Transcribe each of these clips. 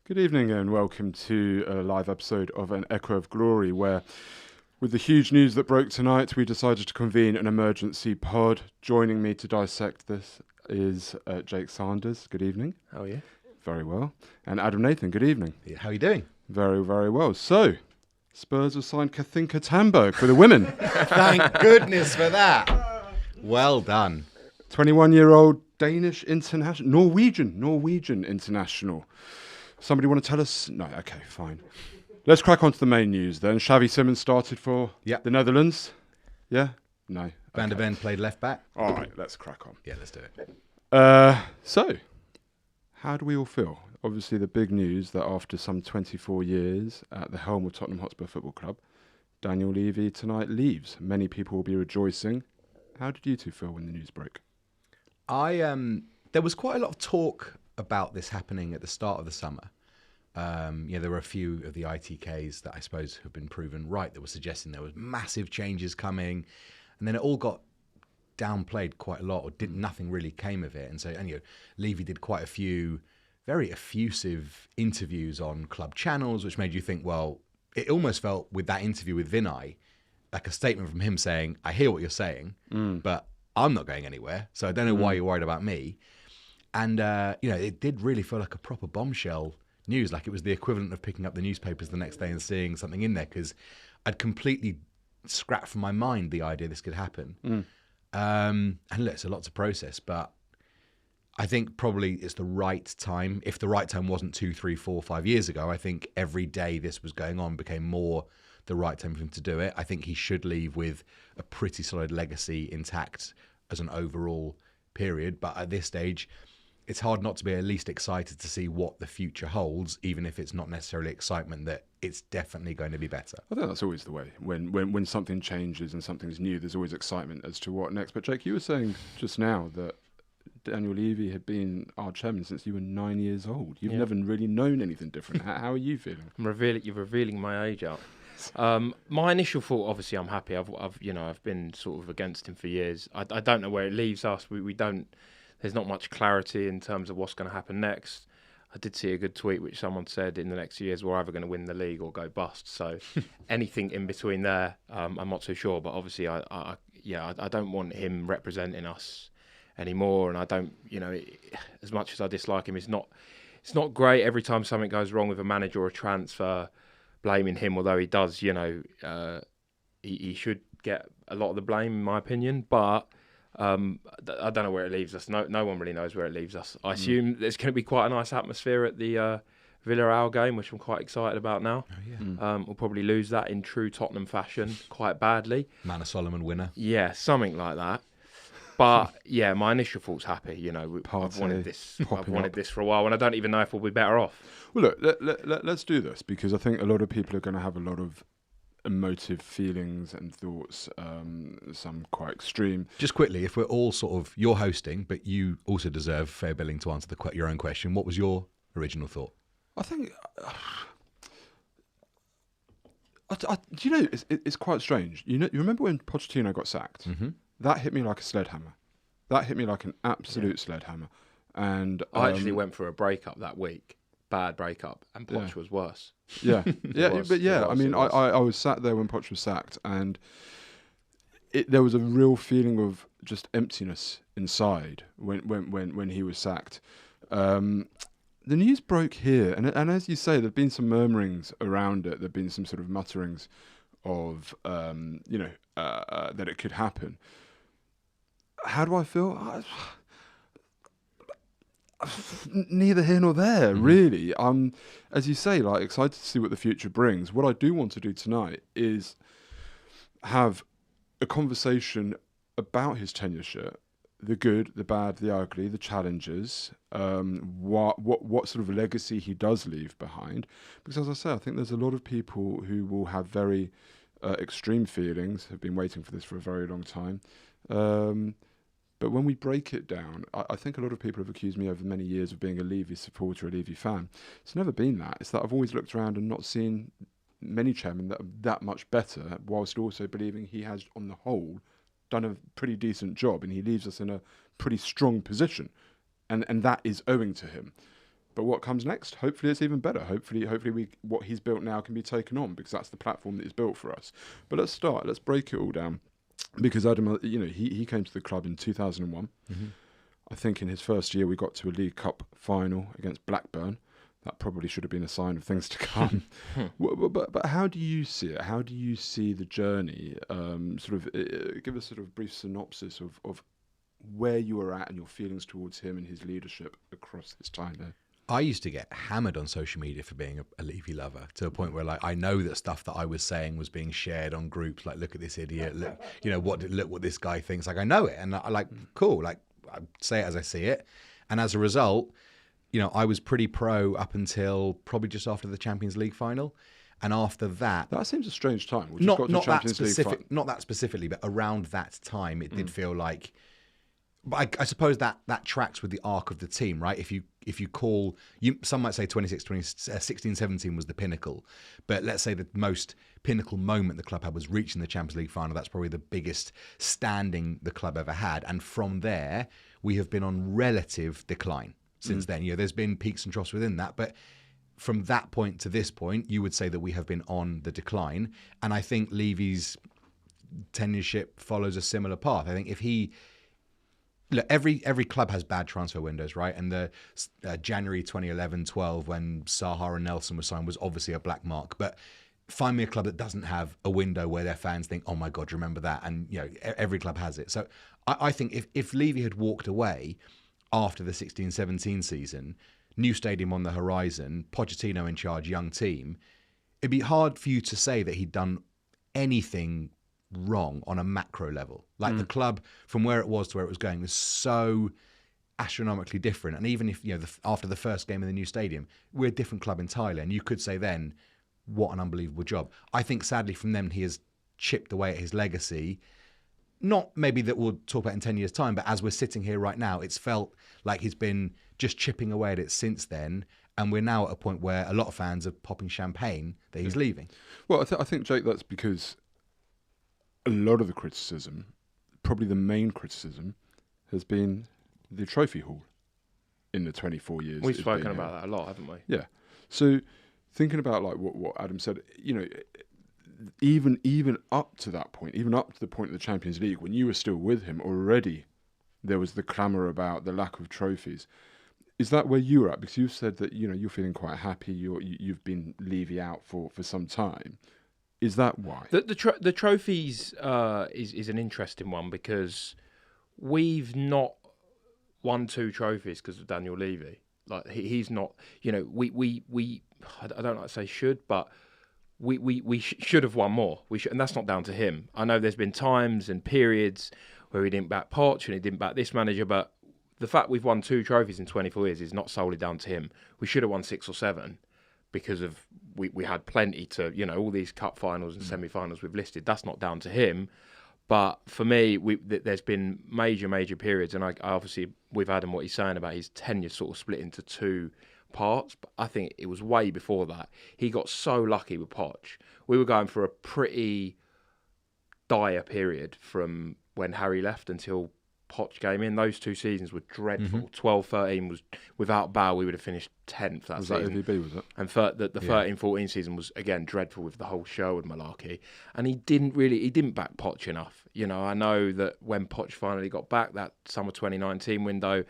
Good evening and welcome to a live episode of An Echo of Glory, where with the huge news that broke tonight, we decided to convene an emergency pod. Joining me to dissect this is Jake Sanders. Good evening. How are you? Very well. And Adam Nathan. Good evening. Yeah, how are you doing? Very, very well. So, Spurs have signed Kathinka Tambo for the women. Thank goodness for that. Well done. 21-year-old Danish international, Norwegian international. Somebody want to tell us? No, okay, fine. Let's crack on to the main news then. Xavi Simons started for the Netherlands. Yeah? No. Van der Ven played left back. All right, let's crack on. Yeah, let's do it. So, how do we all feel? Obviously, the big news that after some 24 years at the helm of Tottenham Hotspur Football Club, Daniel Levy tonight leaves. Many people will be rejoicing. How did you two feel when the news broke? There was quite a lot of talk about this happening at the start of the summer. There were a few of the ITKs that I suppose have been proven right that were suggesting there was massive changes coming, and then it all got downplayed quite a lot, or nothing really came of it. And so, Levy did quite a few very effusive interviews on club channels, which made you think, well, it almost felt with that interview with Vinay like a statement from him saying, I hear what you're saying, but I'm not going anywhere, so I don't know why you're worried about me. And, it did really feel like a proper bombshell news, like it was the equivalent of picking up the newspapers the next day and seeing something in there, because I'd completely scrapped from my mind the idea this could happen. And look, it's a lot to process, but I think probably it's the right time. If the right time wasn't 2, 3, 4, 5 years ago, I think every day this was going on became more the right time for him to do it. I think he should leave with a pretty solid legacy intact as an overall period. But at this stage, it's hard not to be at least excited to see what the future holds, even if it's not necessarily excitement that it's definitely going to be better. I think that's always the way. When something changes and something's new, there's always excitement as to what next. But Jake, you were saying just now that Daniel Levy had been our chairman since you were 9 years old. You've never really known anything different. How are you feeling? You're revealing my age out. My initial thought, obviously, I'm happy. I've been sort of against him for years. I don't know where it leaves us. We don't. There's not much clarity in terms of what's going to happen next. I did see a good tweet which someone said in the next years we're either going to win the league or go bust. So anything in between there, I'm not too sure. But obviously, I don't want him representing us anymore. And I don't, as much as I dislike him, it's not great every time something goes wrong with a manager or a transfer, blaming him. Although he does, he should get a lot of the blame, in my opinion. But I don't know where it leaves us. No one really knows where it leaves us. I assume there's going to be quite a nice atmosphere at the Villarreal game, which I'm quite excited about now. We'll probably lose that in true Tottenham fashion quite badly. Manor Solomon winner. Yeah, something like that. But yeah, my initial thought's happy. I've wanted this for a while, and I don't even know if we'll be better off. Well, look, let's do this, because I think a lot of people are going to have a lot of emotive feelings and thoughts, some quite extreme. Just quickly, if we're all you're hosting, but you also deserve fair billing to answer your own question. What was your original thought? I think, it's quite strange. You remember when Pochettino got sacked? Mm-hmm. That hit me like a sledgehammer. That hit me like an absolute sledgehammer. And I actually went for a breakup that week. Bad breakup, and Poch was worse. Yeah, I was sat there when Poch was sacked, and there was a real feeling of just emptiness inside when he was sacked. The news broke here, and as you say, there've been some murmurings around it. There've been some sort of mutterings of that it could happen. How do I feel? Neither here nor there, really. As you say, excited to see what the future brings. What I do want to do tonight is have a conversation about his tenureship, the good, the bad, the ugly, the challenges, what sort of legacy he does leave behind. Because as I say, I think there's a lot of people who will have very extreme feelings, have been waiting for this for a very long time. But when we break it down, I think a lot of people have accused me over many years of being a Levy supporter, a Levy fan. It's never been that. It's that I've always looked around and not seen many chairmen that are that much better, whilst also believing he has, on the whole, done a pretty decent job, and he leaves us in a pretty strong position. And that is owing to him. But what comes next? Hopefully it's even better. Hopefully what he's built now can be taken on, because that's the platform that he's built for us. But let's break it all down. Because Adam, he came to the club in 2001. Mm-hmm. I think in his first year we got to a League Cup final against Blackburn. That probably should have been a sign of things to come. But how do you see it? How do you see the journey? Give us sort of brief synopsis of where you were at and your feelings towards him and his leadership across this time there. I used to get hammered on social media for being a Levy lover, to a point where, like, I know that stuff that I was saying was being shared on groups, like, look at this idiot, look, look what this guy thinks. Like, I know it, and I like, cool, like, I say it as I see it, and as a result, I was pretty pro up until probably just after the Champions League final, and after that, that seems a strange time. Not that specifically, but around that time, it did feel like. But I suppose that tracks with the arc of the team, right? If you call, some might say 16, 17 was the pinnacle. But let's say the most pinnacle moment the club had was reaching the Champions League final. That's probably the biggest standing the club ever had. And from there, we have been on relative decline since then. There's been peaks and troughs within that. But from that point to this point, you would say that we have been on the decline. And I think Levy's tenureship follows a similar path. I think if he... Look, every club has bad transfer windows, right? And the January 2011-12, when Saha and Nelson were signed, was obviously a black mark. But find me a club that doesn't have a window where their fans think, oh my God, remember that? And every club has it. So I think if Levy had walked away after the 16-17 season, new stadium on the horizon, Pochettino in charge, young team, it'd be hard for you to say that he'd done anything wrong on a macro level. Like the club, from where it was to where it was going, was so astronomically different. And even if after the first game in the new stadium, we're a different club entirely, and you could say then, what an unbelievable job. I think sadly from them he has chipped away at his legacy. Not maybe that we'll talk about in 10 years' time, but as we're sitting here right now, it's felt like he's been just chipping away at it since then. And we're now at a point where a lot of fans are popping champagne that he's leaving. Well, I think, Jake, that's because a lot of the criticism, probably the main criticism, has been the trophy haul in the 24 years. We've spoken about that a lot, haven't we? Yeah. So thinking about like what Adam said, even up to that point, even up to the point of the Champions League, when you were still with him, already there was the clamour about the lack of trophies. Is that where you were at? Because you said that you're feeling quite happy. You've been Levy out for some time. Is that why? The trophies is an interesting one, because we've not won 2 trophies because of Daniel Levy. Like he's not, we I don't like to say should, but we should have won more. And that's not down to him. I know there's been times and periods where he didn't back Poch and he didn't back this manager, but the fact we've won 2 trophies in 24 years is not solely down to him. We should have won 6 or 7. Because of we had plenty to, all these cup finals and semi-finals we've listed. That's not down to him. But for me, there's been major periods. And I obviously, with Adam, what he's saying about his tenure sort of split into 2 parts. But I think it was way before that. He got so lucky with Poch. We were going for a pretty dire period from when Harry left until Poch came in. Those 2 seasons were dreadful. 12-13 was, without Bow, we would have finished 10th that season. Was that AVB, was it? And the 13-14 season was, again, dreadful with the whole Sherwood malarkey. And he didn't back Poch enough. I know that when Poch finally got back, that summer 2019 window,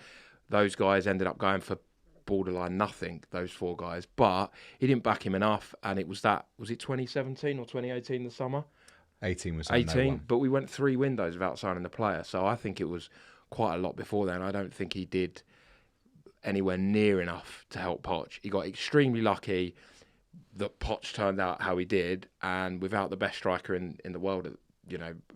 those guys ended up going for borderline nothing, those 4 guys. But he didn't back him enough. And it was it 2017 or 2018 the summer? 18 was 18, but we went 3 windows without signing the player. So I think it was quite a lot before then. I don't think he did anywhere near enough to help Poch. He got extremely lucky that Poch turned out how he did, and without the best striker in the world,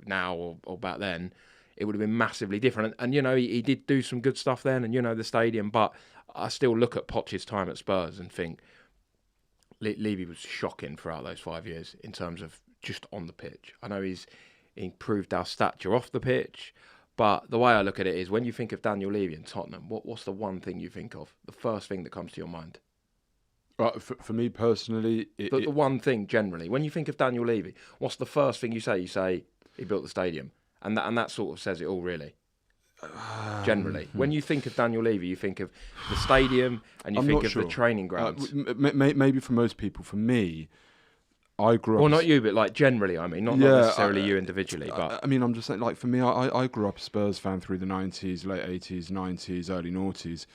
now or back then, it would have been massively different. And he did do some good stuff then, and the stadium. But I still look at Poch's time at Spurs and think Levy was shocking throughout those 5 years in terms of just on the pitch. I know he's improved our stature off the pitch, but the way I look at it is, when you think of Daniel Levy and Tottenham, what's the one thing you think of? The first thing that comes to your mind? For me personally... The one thing, generally. When you think of Daniel Levy, what's the first thing you say? You say, he built the stadium. And that sort of says it all, really. Generally, when you think of Daniel Levy, you think of the stadium and you I'm think not of sure. the training grounds. Maybe for most people. For me, I grew up. Well, not you, but like generally. I mean, not necessarily you individually, but I mean, I'm just saying. Like for me, I grew up a Spurs fan through the '90s, late '80s, '90s, early noughties,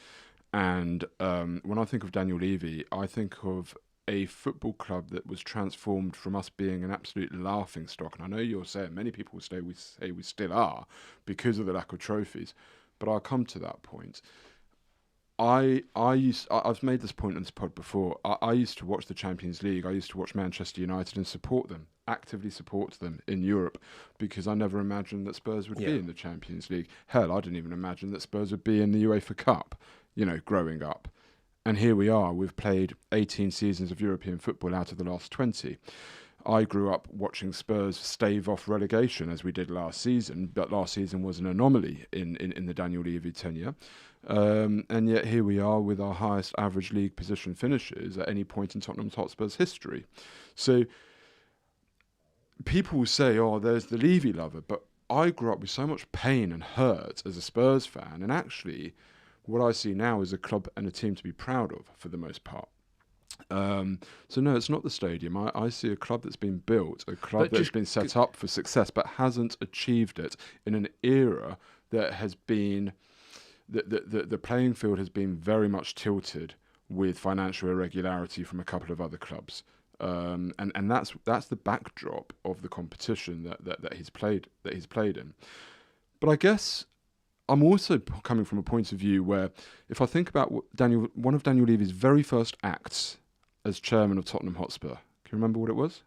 and when I think of Daniel Levy, I think of a football club that was transformed from us being an absolute laughing stock. And I know you're saying many people will say we still are because of the lack of trophies, but I'll come to that point. I've made this point on this pod before. I used to watch the Champions League. I used to watch Manchester United and support them, actively support them in Europe, because I never imagined that Spurs would be in the Champions League. Hell, I didn't even imagine that Spurs would be in the UEFA Cup, growing up. And here we are. We've played 18 seasons of European football out of the last 20. I grew up watching Spurs stave off relegation as we did last season, but last season was an anomaly in the Daniel Levy tenure. And yet here we are with our highest average league position finishes at any point in Tottenham Hotspur's history. So people will say, oh, there's the Levy lover, but I grew up with so much pain and hurt as a Spurs fan, and actually what I see now is a club and a team to be proud of for the most part. So no, it's not the stadium. I see a club that's been built, a club that's been set up for success, but hasn't achieved it in an era that has been the playing field has been very much tilted with financial irregularity from a couple of other clubs, and that's the backdrop of the competition that he's played in. But I guess I'm also coming from a point of view where, if I think about one of Daniel Levy's very first acts as chairman of Tottenham Hotspur, can you remember what it was?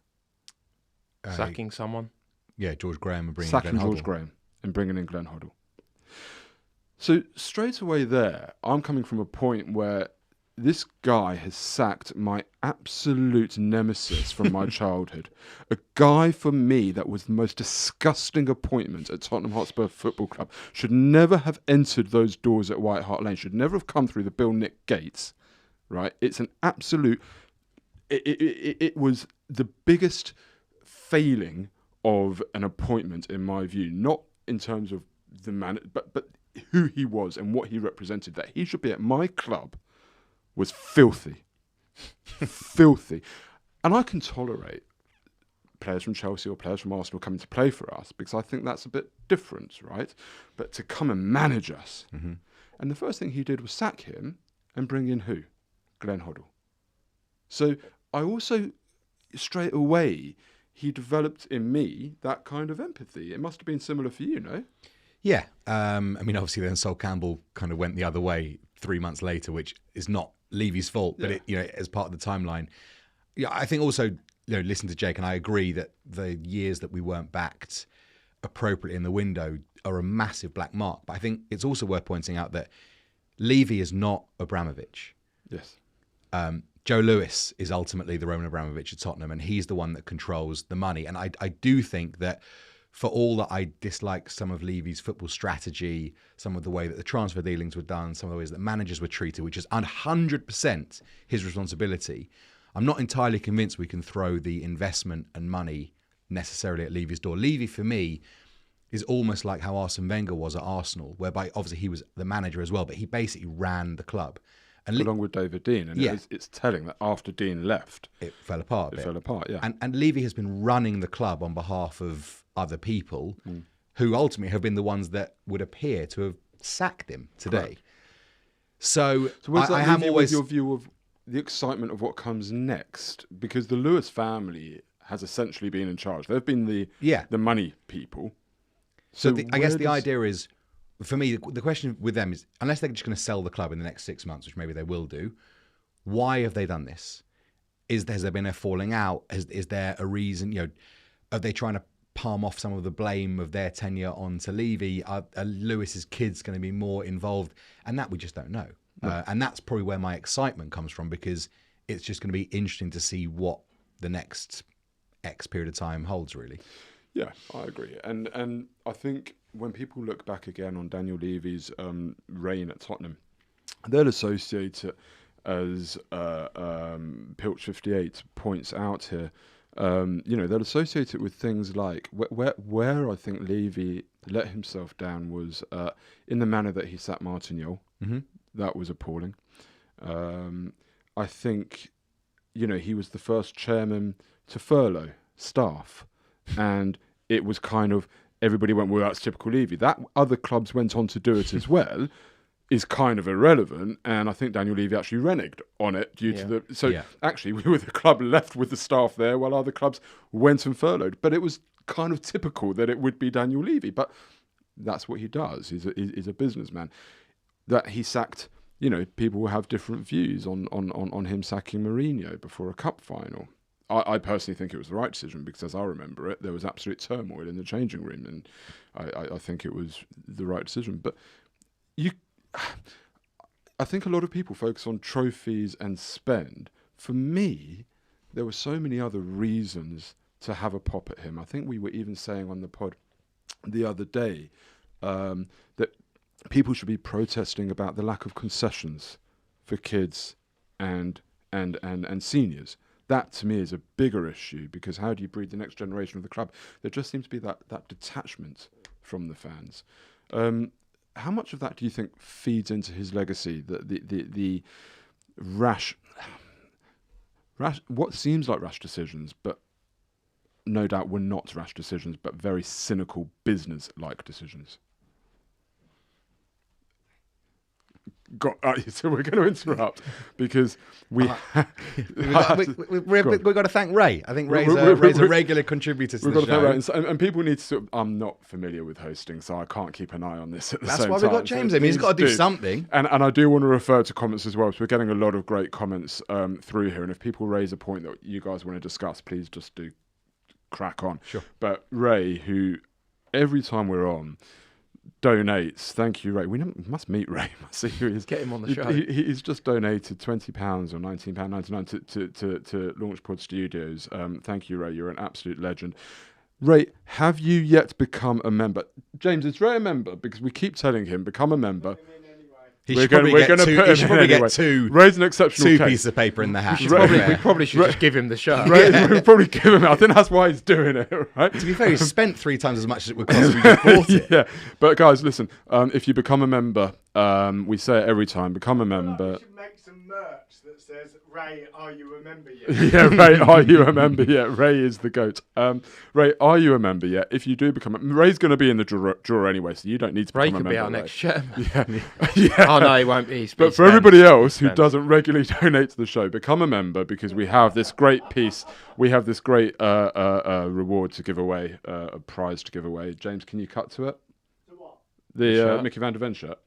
Sacking someone? Yeah, George Graham and bringing Sacking Glenn George Hoddle. Graham and bringing in Glenn Hoddle. So straight away there, I'm coming from a point where this guy has sacked my absolute nemesis from my childhood. A guy, for me, that was the most disgusting appointment at Tottenham Hotspur Football Club. Should never have entered those doors at White Hart Lane. Should never have come through the Bill Nick gates. Right? It's an absolute... It was the biggest failing of an appointment, in my view. Not in terms of the man, but who he was and what he represented. That he should be at my club was filthy. Filthy. And I can tolerate players from Chelsea or players from Arsenal coming to play for us because I think that's a bit different, right? But to come and manage us. Mm-hmm. And the first thing he did was sack him and bring in who? Glenn Hoddle. So I also, straight away, he developed in me that kind of empathy. It must have been similar for you, no? Yeah. I mean, obviously then Sol Campbell kind of went the other way 3 months later, which is not Levy's fault, but it, as part of the timeline. Yeah, I think also, listen to Jake, and I agree that the years that we weren't backed appropriately in the window are a massive black mark. But I think it's also worth pointing out that Levy is not Abramovich. Yes. Joe Lewis is ultimately the Roman Abramovich at Tottenham, and he's the one that controls the money. And I do think that for all that I dislike some of Levy's football strategy, some of the way that the transfer dealings were done, some of the ways that managers were treated, which is 100% his responsibility, I'm not entirely convinced we can throw the investment and money necessarily at Levy's door. Levy, for me, is almost like how Arsene Wenger was at Arsenal, whereby obviously he was the manager as well, but he basically ran the club. And along with David Dean. And it's telling that after Dean left, it fell apart. It fell apart, yeah. And Levy has been running the club on behalf of other people who ultimately have been the ones that would appear to have sacked him today. Correct. So I am always your view of the excitement of what comes next, because the Lewis family has essentially been in charge. They've been the money people. So I guess the idea is, for me, the question with them is, unless they're just going to sell the club in the next 6 months, which maybe they will do, why have they done this? Has there been a falling out? Is there a reason? Are they trying to palm off some of the blame of their tenure onto Levy? Are Lewis's kids going to be more involved? And that we just don't know. No. And that's probably where my excitement comes from, because it's just going to be interesting to see what the next X period of time holds, really. Yeah, I agree. And I think when people look back again on Daniel Levy's reign at Tottenham, they'll associate it as Pilch 58 points out here, they'll associate it with things like where I think Levy let himself down was in the manner that he sacked Martignol. Mm-hmm. That was appalling. I think, he was the first chairman to furlough staff, and it was kind of everybody went, well, that's typical Levy. That other clubs went on to do it as well is kind of irrelevant, and I think Daniel Levy actually reneged on it due to the... So actually, we were the club left with the staff there while other clubs went and furloughed. But it was kind of typical that it would be Daniel Levy. But that's what he does. He's a businessman. That he sacked... people will have different views on him sacking Mourinho before a cup final. I personally think it was the right decision because, as I remember it, there was absolute turmoil in the changing room, and I think it was the right decision. But I think a lot of people focus on trophies and spend. For me, there were so many other reasons to have a pop at him. I think we were even saying on the pod the other day that people should be protesting about the lack of concessions for kids and seniors. That, to me, is a bigger issue, because how do you breed the next generation of the club? There just seems to be that detachment from the fans. How much of that do you think feeds into his legacy? The rash, what seems like rash decisions, but no doubt were not rash decisions, but very cynical business-like decisions. So we're going to interrupt because we've got to thank Ray. I think Ray's a regular contributor to the show. And people need to. I'm not familiar with hosting, so I can't keep an eye on this at the same time. That's why we've got James. I mean, he's got to do something. And I do want to refer to comments as well. So we're getting a lot of great comments through here. And if people raise a point that you guys want to discuss, please just do crack on. Sure. But Ray, who every time we're on, donates. Thank you, Ray. We must meet Ray. Must see who he is. Get him on the show. He's just donated £20 or £19.99 to LaunchPod Studios. Thank you, Ray. You're an absolute legend. Ray, have you yet become a member? James, is Ray a member? Because we keep telling him, become a member. He should probably get two. Ray's an exceptional two pieces of paper in the hat. We probably should just give him the show. We'll probably give him it. I think that's why he's doing it, right? To be fair, he's spent 3 times as much as it would cost if we just bought it. Yeah, but guys, listen. If you become a member, we say it every time. Become a member. We should make some merch that says, "Ray, are you a member yet?" Yeah, Ray, are you a member yet? Ray is the goat. Ray, are you a member yet? If you do become Ray's going to be in the drawer anyway, so you don't need to become a member. Ray could be our next chairman. Yeah. Oh no, he won't be. But for everybody else who doesn't regularly donate to the show, become a member, because we have this great piece. We have this great reward to give away, a prize to give away. James, can you cut to it? To what? The Mickey Van der Ven shirt.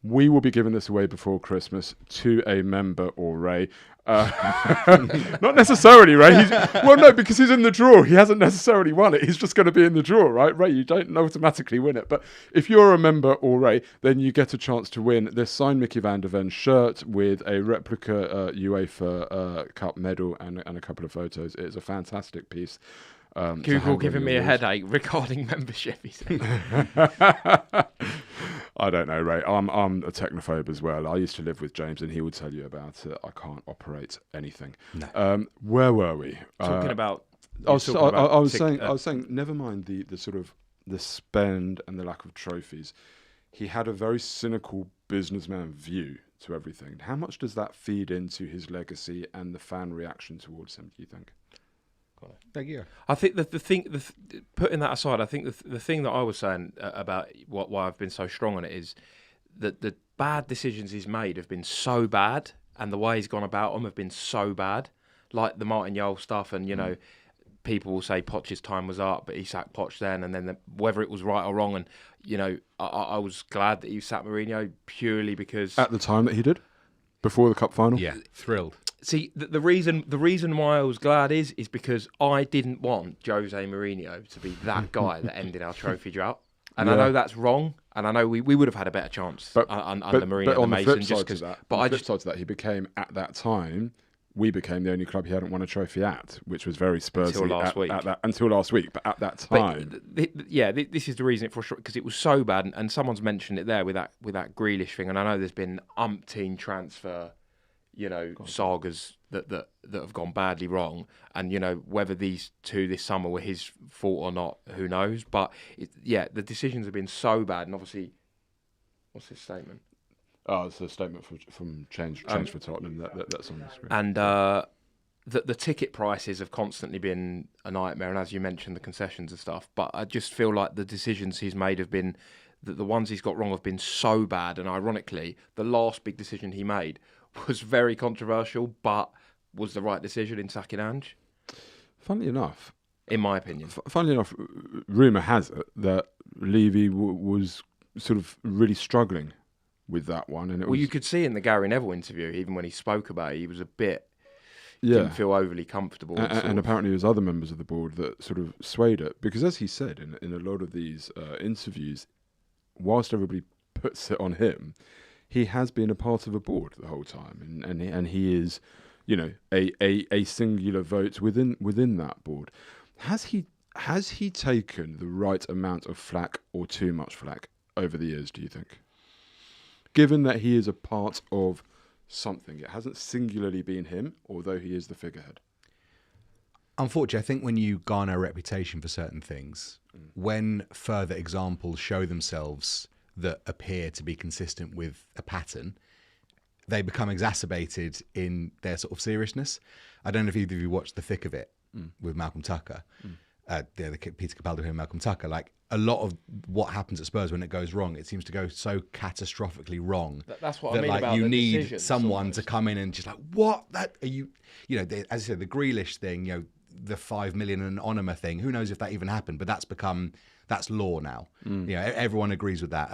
We will be giving this away before Christmas to a member or Ray. Not necessarily, Ray. No, because he's in the draw. He hasn't necessarily won it. He's just going to be in the draw, right? Ray, you don't automatically win it. But if you're a member or Ray, then you get a chance to win this signed Mickey Van der Ven shirt with a replica UEFA Cup medal and a couple of photos. It's a fantastic piece. Google giving me a headache regarding membership, he said. I don't know, Ray. I'm a technophobe as well. I used to live with James, and he would tell you about it. I can't operate anything. No. Where were we? Talking about. I was saying. Never mind the sort of the spend and the lack of trophies. He had a very cynical businessman view to everything. How much does that feed into his legacy and the fan reaction towards him, do you think? Thank you. I think putting that aside, I think the thing that I was saying about why I've been so strong on it is that the bad decisions he's made have been so bad, and the way he's gone about them have been so bad, like the Martignol stuff, and people will say Poch's time was up, but he sacked Poch then, and then whether it was right or wrong, and I was glad that he sacked Mourinho purely because at the time that he did, before the cup final. Yeah, thrilled. See, the reason why I was glad is because I didn't want Jose Mourinho to be that guy that ended our trophy drought. And I know that's wrong, and I know we would have had a better chance under Mourinho but on than the flip Mason. side to that, on the flip side to that, he became, at that time, we became the only club he hadn't won a trophy at, which was very Spursy until last week. But at that time, this is the reason it frustrated, because it was so bad, and someone's mentioned it there with that Grealish thing, and I know there's been umpteen transfer sagas that have gone badly wrong, and whether these two this summer were his fault or not, who knows? But the decisions have been so bad, and obviously, what's his statement? Oh, it's a statement from Change for Tottenham. That's on the screen. And the ticket prices have constantly been a nightmare, and as you mentioned, the concessions and stuff. But I just feel like the decisions he's made have been, the ones he's got wrong have been so bad. And ironically, the last big decision he made was very controversial, but was the right decision in sacking Ange. Funnily enough, in my opinion. Funnily enough, rumour has it that Levy was sort of really struggling with that one, and you could see in the Gary Neville interview, even when he spoke about it, he was a bit. Didn't feel overly comfortable. And apparently there's other members of the board that sort of swayed it. Because as he said in a lot of these interviews, whilst everybody puts it on him, he has been a part of a board the whole time. And he is, a singular vote within that board. Has he taken the right amount of flack or too much flack over the years, do you think? Given that he is a part of something. It hasn't singularly been him, although he is the figurehead. Unfortunately, I think when you garner a reputation for certain things, when further examples show themselves that appear to be consistent with a pattern, they become exacerbated in their sort of seriousness. I don't know if either of you watched The Thick of It with Malcolm Tucker. The Peter Capaldi and Malcolm Tucker. Like, a lot of what happens at Spurs when it goes wrong, it seems to go so catastrophically wrong. That's what I mean about you the need decisions, someone almost to come in and just like, what? That are you? As I said, the Grealish thing, the 5 million and Onoma thing. Who knows if that even happened? But that's law now. Everyone agrees with that.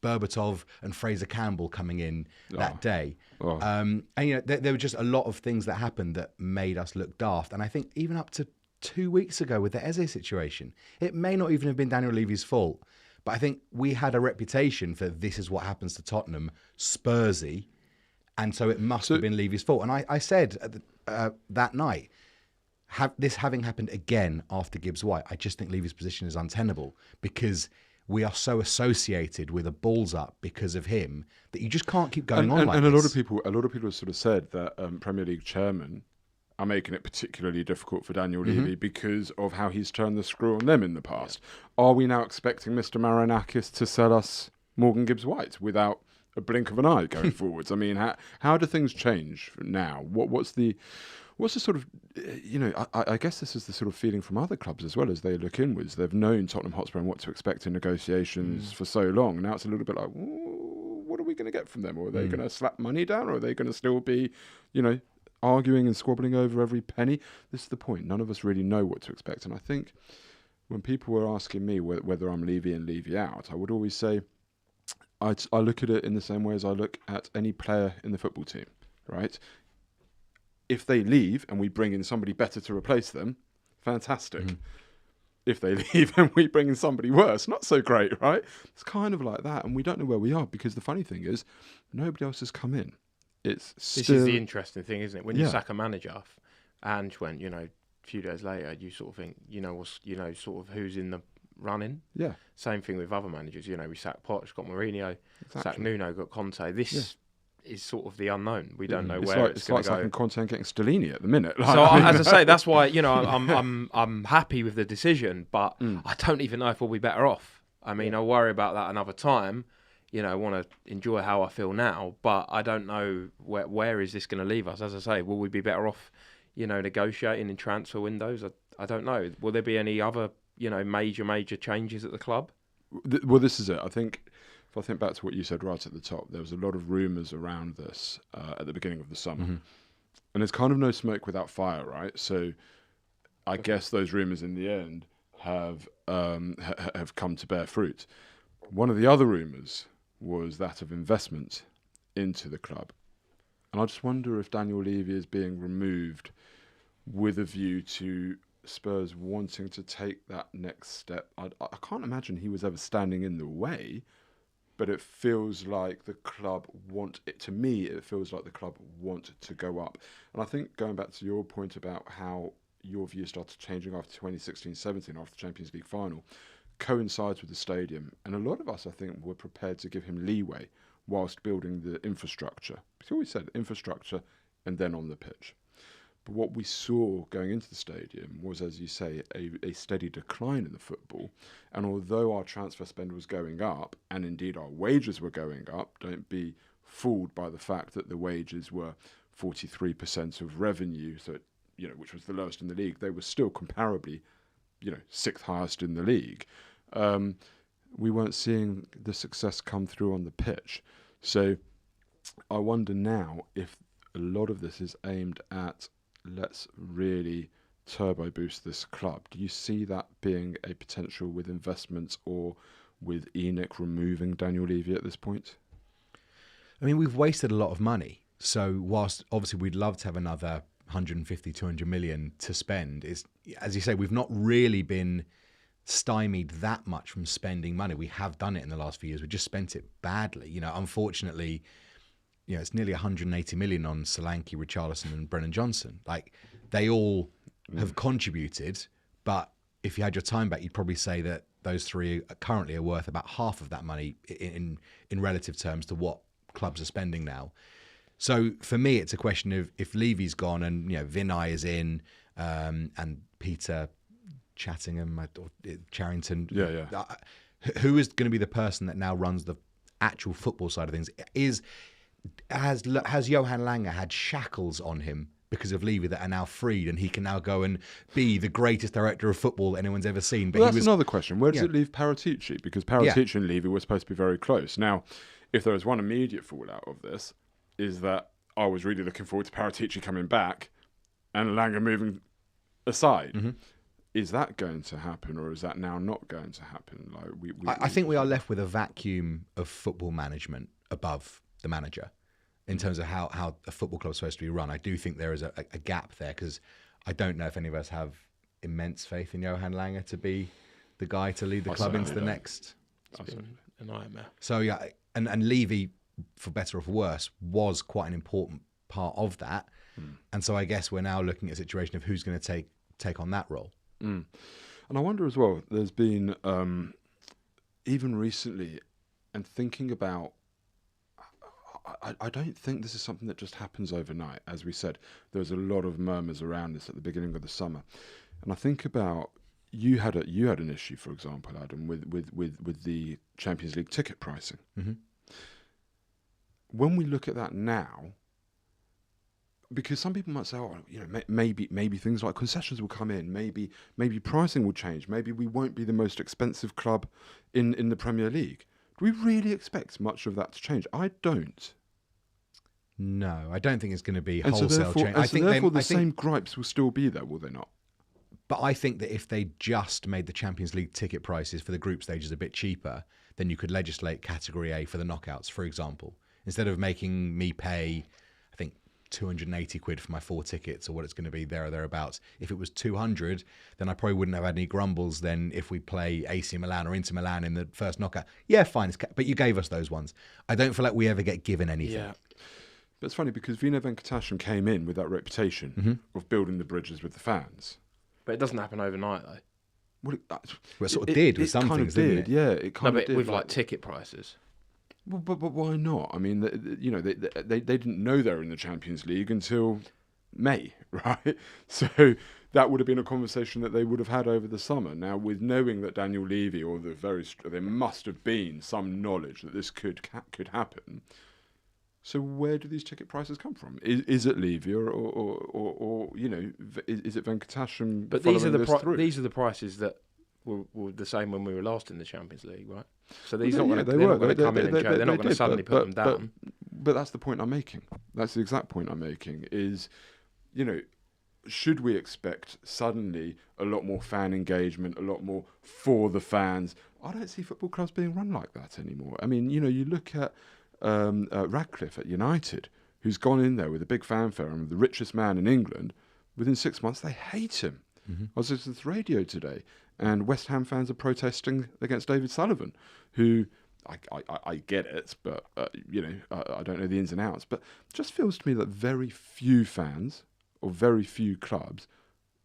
Berbatov and Fraser Campbell coming in that day. And there were just a lot of things that happened that made us look daft. And I think even up to 2 weeks ago with the Eze situation, it may not even have been Daniel Levy's fault, but I think we had a reputation for this is what happens to Tottenham, Spursy, and so it must have been Levy's fault. And I said that night, this having happened again after Gibbs-White, I just think Levy's position is untenable because we are so associated with a balls up because of him that you just can't keep going on like and this. a lot of people have sort of said that Premier League chairmen are making it particularly difficult for Daniel Levy because of how he's turned the screw on them in the past. Are we now expecting Mr. Marinakis to sell us Morgan Gibbs-White without a blink of an eye going forwards? I mean, how do things change now? What's the sort of, I guess this is the sort of feeling from other clubs as well as they look inwards. They've known Tottenham Hotspur and what to expect in negotiations for so long. Now it's a little bit like, what are we going to get from them? Or are they going to slap money down? Or are they going to still be, arguing and squabbling over every penny? This is the point. None of us really know what to expect. And I think when people were asking me whether I'm Levy in, Levy out, I would always say I look at it in the same way as I look at any player in the football team, right? If they leave and we bring in somebody better to replace them, fantastic. If they leave and we bring in somebody worse, not so great, right? It's kind of like that. And we don't know where we are because the funny thing is nobody else has come in. This is the interesting thing, isn't it? When you sack a manager, Ange went, a few days later, you sort of think, sort of who's in the running. Yeah. Same thing with other managers. We sacked Poch, got Mourinho, sacked Nuno, got Conte. This is sort of the unknown. We don't know where it's going to go. It's like Conte and getting Stellini at the minute. So as I say, that's why I'm happy with the decision, but I don't even know if we'll be better off. I mean, I'll worry about that another time. I want to enjoy how I feel now, but I don't know where is this going to leave us. As I say, will we be better off, negotiating in transfer windows? I don't know. Will there be any other, major changes at the club? Well, this is it. I think if I think back to what you said right at the top, there was a lot of rumours around this at the beginning of the summer, and there's kind of no smoke without fire, right? So I guess those rumours in the end have come to bear fruit. One of the other rumours was that of investment into the club. And I just wonder if Daniel Levy is being removed with a view to Spurs wanting to take that next step. I can't imagine he was ever standing in the way, but it feels like the club want it. To me, it feels like the club want to go up. And I think going back to your point about how your view started changing after 2016-17, after the Champions League final, coincides with the stadium. And a lot of us, I think, were prepared to give him leeway whilst building the infrastructure. Because we always said infrastructure and then on the pitch. But what we saw going into the stadium was, as you say, a steady decline in the football. And although our transfer spend was going up, and indeed our wages were going up, don't be fooled by the fact that the wages were 43% of revenue, so which was the lowest in the league. They were still comparably, sixth highest in the league. We weren't seeing the success come through on the pitch. So I wonder now if a lot of this is aimed at, let's really turbo boost this club. Do you see that being a potential with investments or with ENIC removing Daniel Levy at this point? I mean, we've wasted a lot of money. So whilst obviously we'd love to have another 150, 200 million to spend, as you say, we've not really been stymied that much from spending money. We have done it in the last few years. We just spent it badly. Unfortunately, it's nearly 180 million on Solanke, Richarlison and Brennan Johnson. Like, they all have contributed, but if you had your time back, you'd probably say that those three currently are worth about half of that money in relative terms to what clubs are spending now. So for me, it's a question of if Levy's gone and Vinay is in, and Peter Chattingham or Charrington, who is going to be the person that now runs the actual football side of things? Has Johan Lange had shackles on him because of Levy that are now freed, and he can now go and be the greatest director of football anyone's ever seen? But that's another question. Where does it leave Paratici? Because Paratici and Levy were supposed to be very close. Now, if there is one immediate fallout of this, is that I was really looking forward to Paratici coming back and Lange moving aside. Mm-hmm. Is that going to happen, or is that now not going to happen? I think we are left with a vacuum of football management above the manager in terms of how a football club is supposed to be run. I do think there is a gap there, because I don't know if any of us have immense faith in Johan Lange to be the guy to lead the club into the next. It's been a nightmare. So and Levy, for better or for worse, was quite an important part of that. And so I guess we're now looking at a situation of who's going to take on that role. And I wonder as well, there's been, even recently, and thinking about, I don't think this is something that just happens overnight. As we said, there's a lot of murmurs around this at the beginning of the summer. And I think about, you had an issue, for example, Adam, with the Champions League ticket pricing. Mm-hmm. When we look at that now, because some people might say, maybe things like concessions will come in, maybe pricing will change, maybe we won't be the most expensive club in the Premier League. Do we really expect much of that to change? I don't. No, I don't think it's going to be and wholesale change. I think therefore the same gripes will still be there, will they not? But I think that if they just made the Champions League ticket prices for the group stages a bit cheaper, then you could legislate Category A for the knockouts, for example. Instead of making me pay, I think, 280 quid for my 4 tickets, or what it's going to be there or thereabouts. If it was 200, then I probably wouldn't have had any grumbles then if we play AC Milan or Inter Milan in the first knockout. Yeah, fine, but you gave us those ones. I don't feel like we ever get given anything. Yeah. But it's funny because Vinay Venkatesham came in with that reputation of building the bridges with the fans. But it doesn't happen overnight, though. Well, it sort of did with some things, didn't it? Yeah, it kind of did. With like ticket prices. Well, but why not? I mean, they didn't know they were in the Champions League until May, right? So that would have been a conversation that they would have had over the summer. Now, with knowing that Daniel Levy, or there must have been some knowledge that this could happen. So where do these ticket prices come from? Is it Levy or is it Venkatesham? But these are the prices that were the same when we were last in the Champions League, right? So they're not going to come in and change. They're not going to suddenly put them down. But that's the point I'm making. That's the exact point I'm making. Is, should we expect suddenly a lot more fan engagement, a lot more for the fans? I don't see football clubs being run like that anymore. I mean, you look at Radcliffe at United, who's gone in there with a big fanfare and the richest man in England. Within 6 months, they hate him. Mm-hmm. I was listening to the radio today, and West Ham fans are protesting against David Sullivan, who I get it, but I don't know the ins and outs. But it just feels to me that very few fans or very few clubs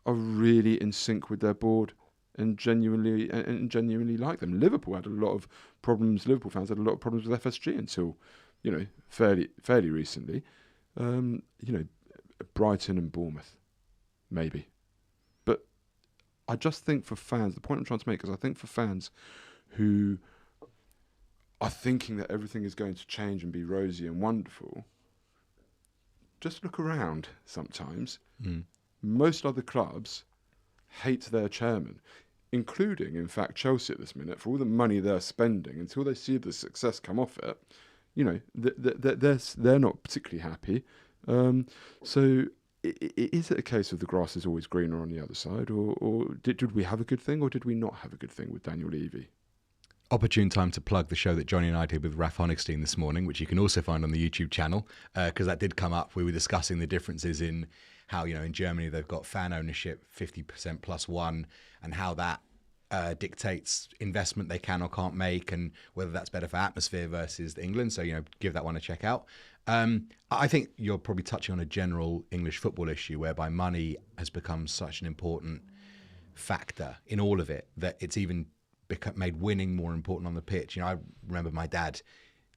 are really in sync with their board and genuinely like them. Liverpool had a lot of problems. Liverpool fans had a lot of problems with FSG until fairly recently. Brighton and Bournemouth, maybe. But I just think for fans, the point I'm trying to make is I think for fans who are thinking that everything is going to change and be rosy and wonderful, just look around sometimes. Most other clubs hate their chairman, including, in fact, Chelsea at this minute, for all the money they're spending. Until they see the success come off it, they're not particularly happy. So is it a case of the grass is always greener on the other side, or did we have a good thing, or did we not have a good thing with Daniel Levy? Opportune time to plug the show that Johnny and I did with Raf Honigstein this morning, which you can also find on the YouTube channel, because that did come up. We were discussing the differences in how, in Germany they've got fan ownership 50% plus one, and how that dictates investment they can or can't make, and whether that's better for atmosphere versus England. So, give that one a check out. I think you're probably touching on a general English football issue whereby money has become such an important factor in all of it that it's even made winning more important on the pitch. I remember my dad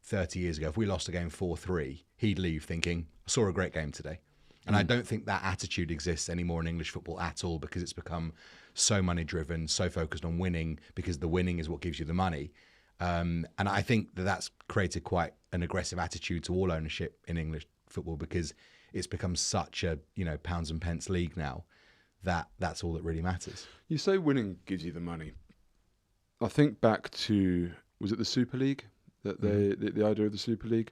30 years ago, if we lost a game 4-3, he'd leave thinking, I saw a great game today. And I don't think that attitude exists anymore in English football at all, because it's become so money driven, so focused on winning, because the winning is what gives you the money. And I think that's created quite an aggressive attitude to all ownership in English football, because it's become such a, pounds and pence league now that that's all that really matters. You say winning gives you the money. I think back to, was it the Super League? The idea of the Super League?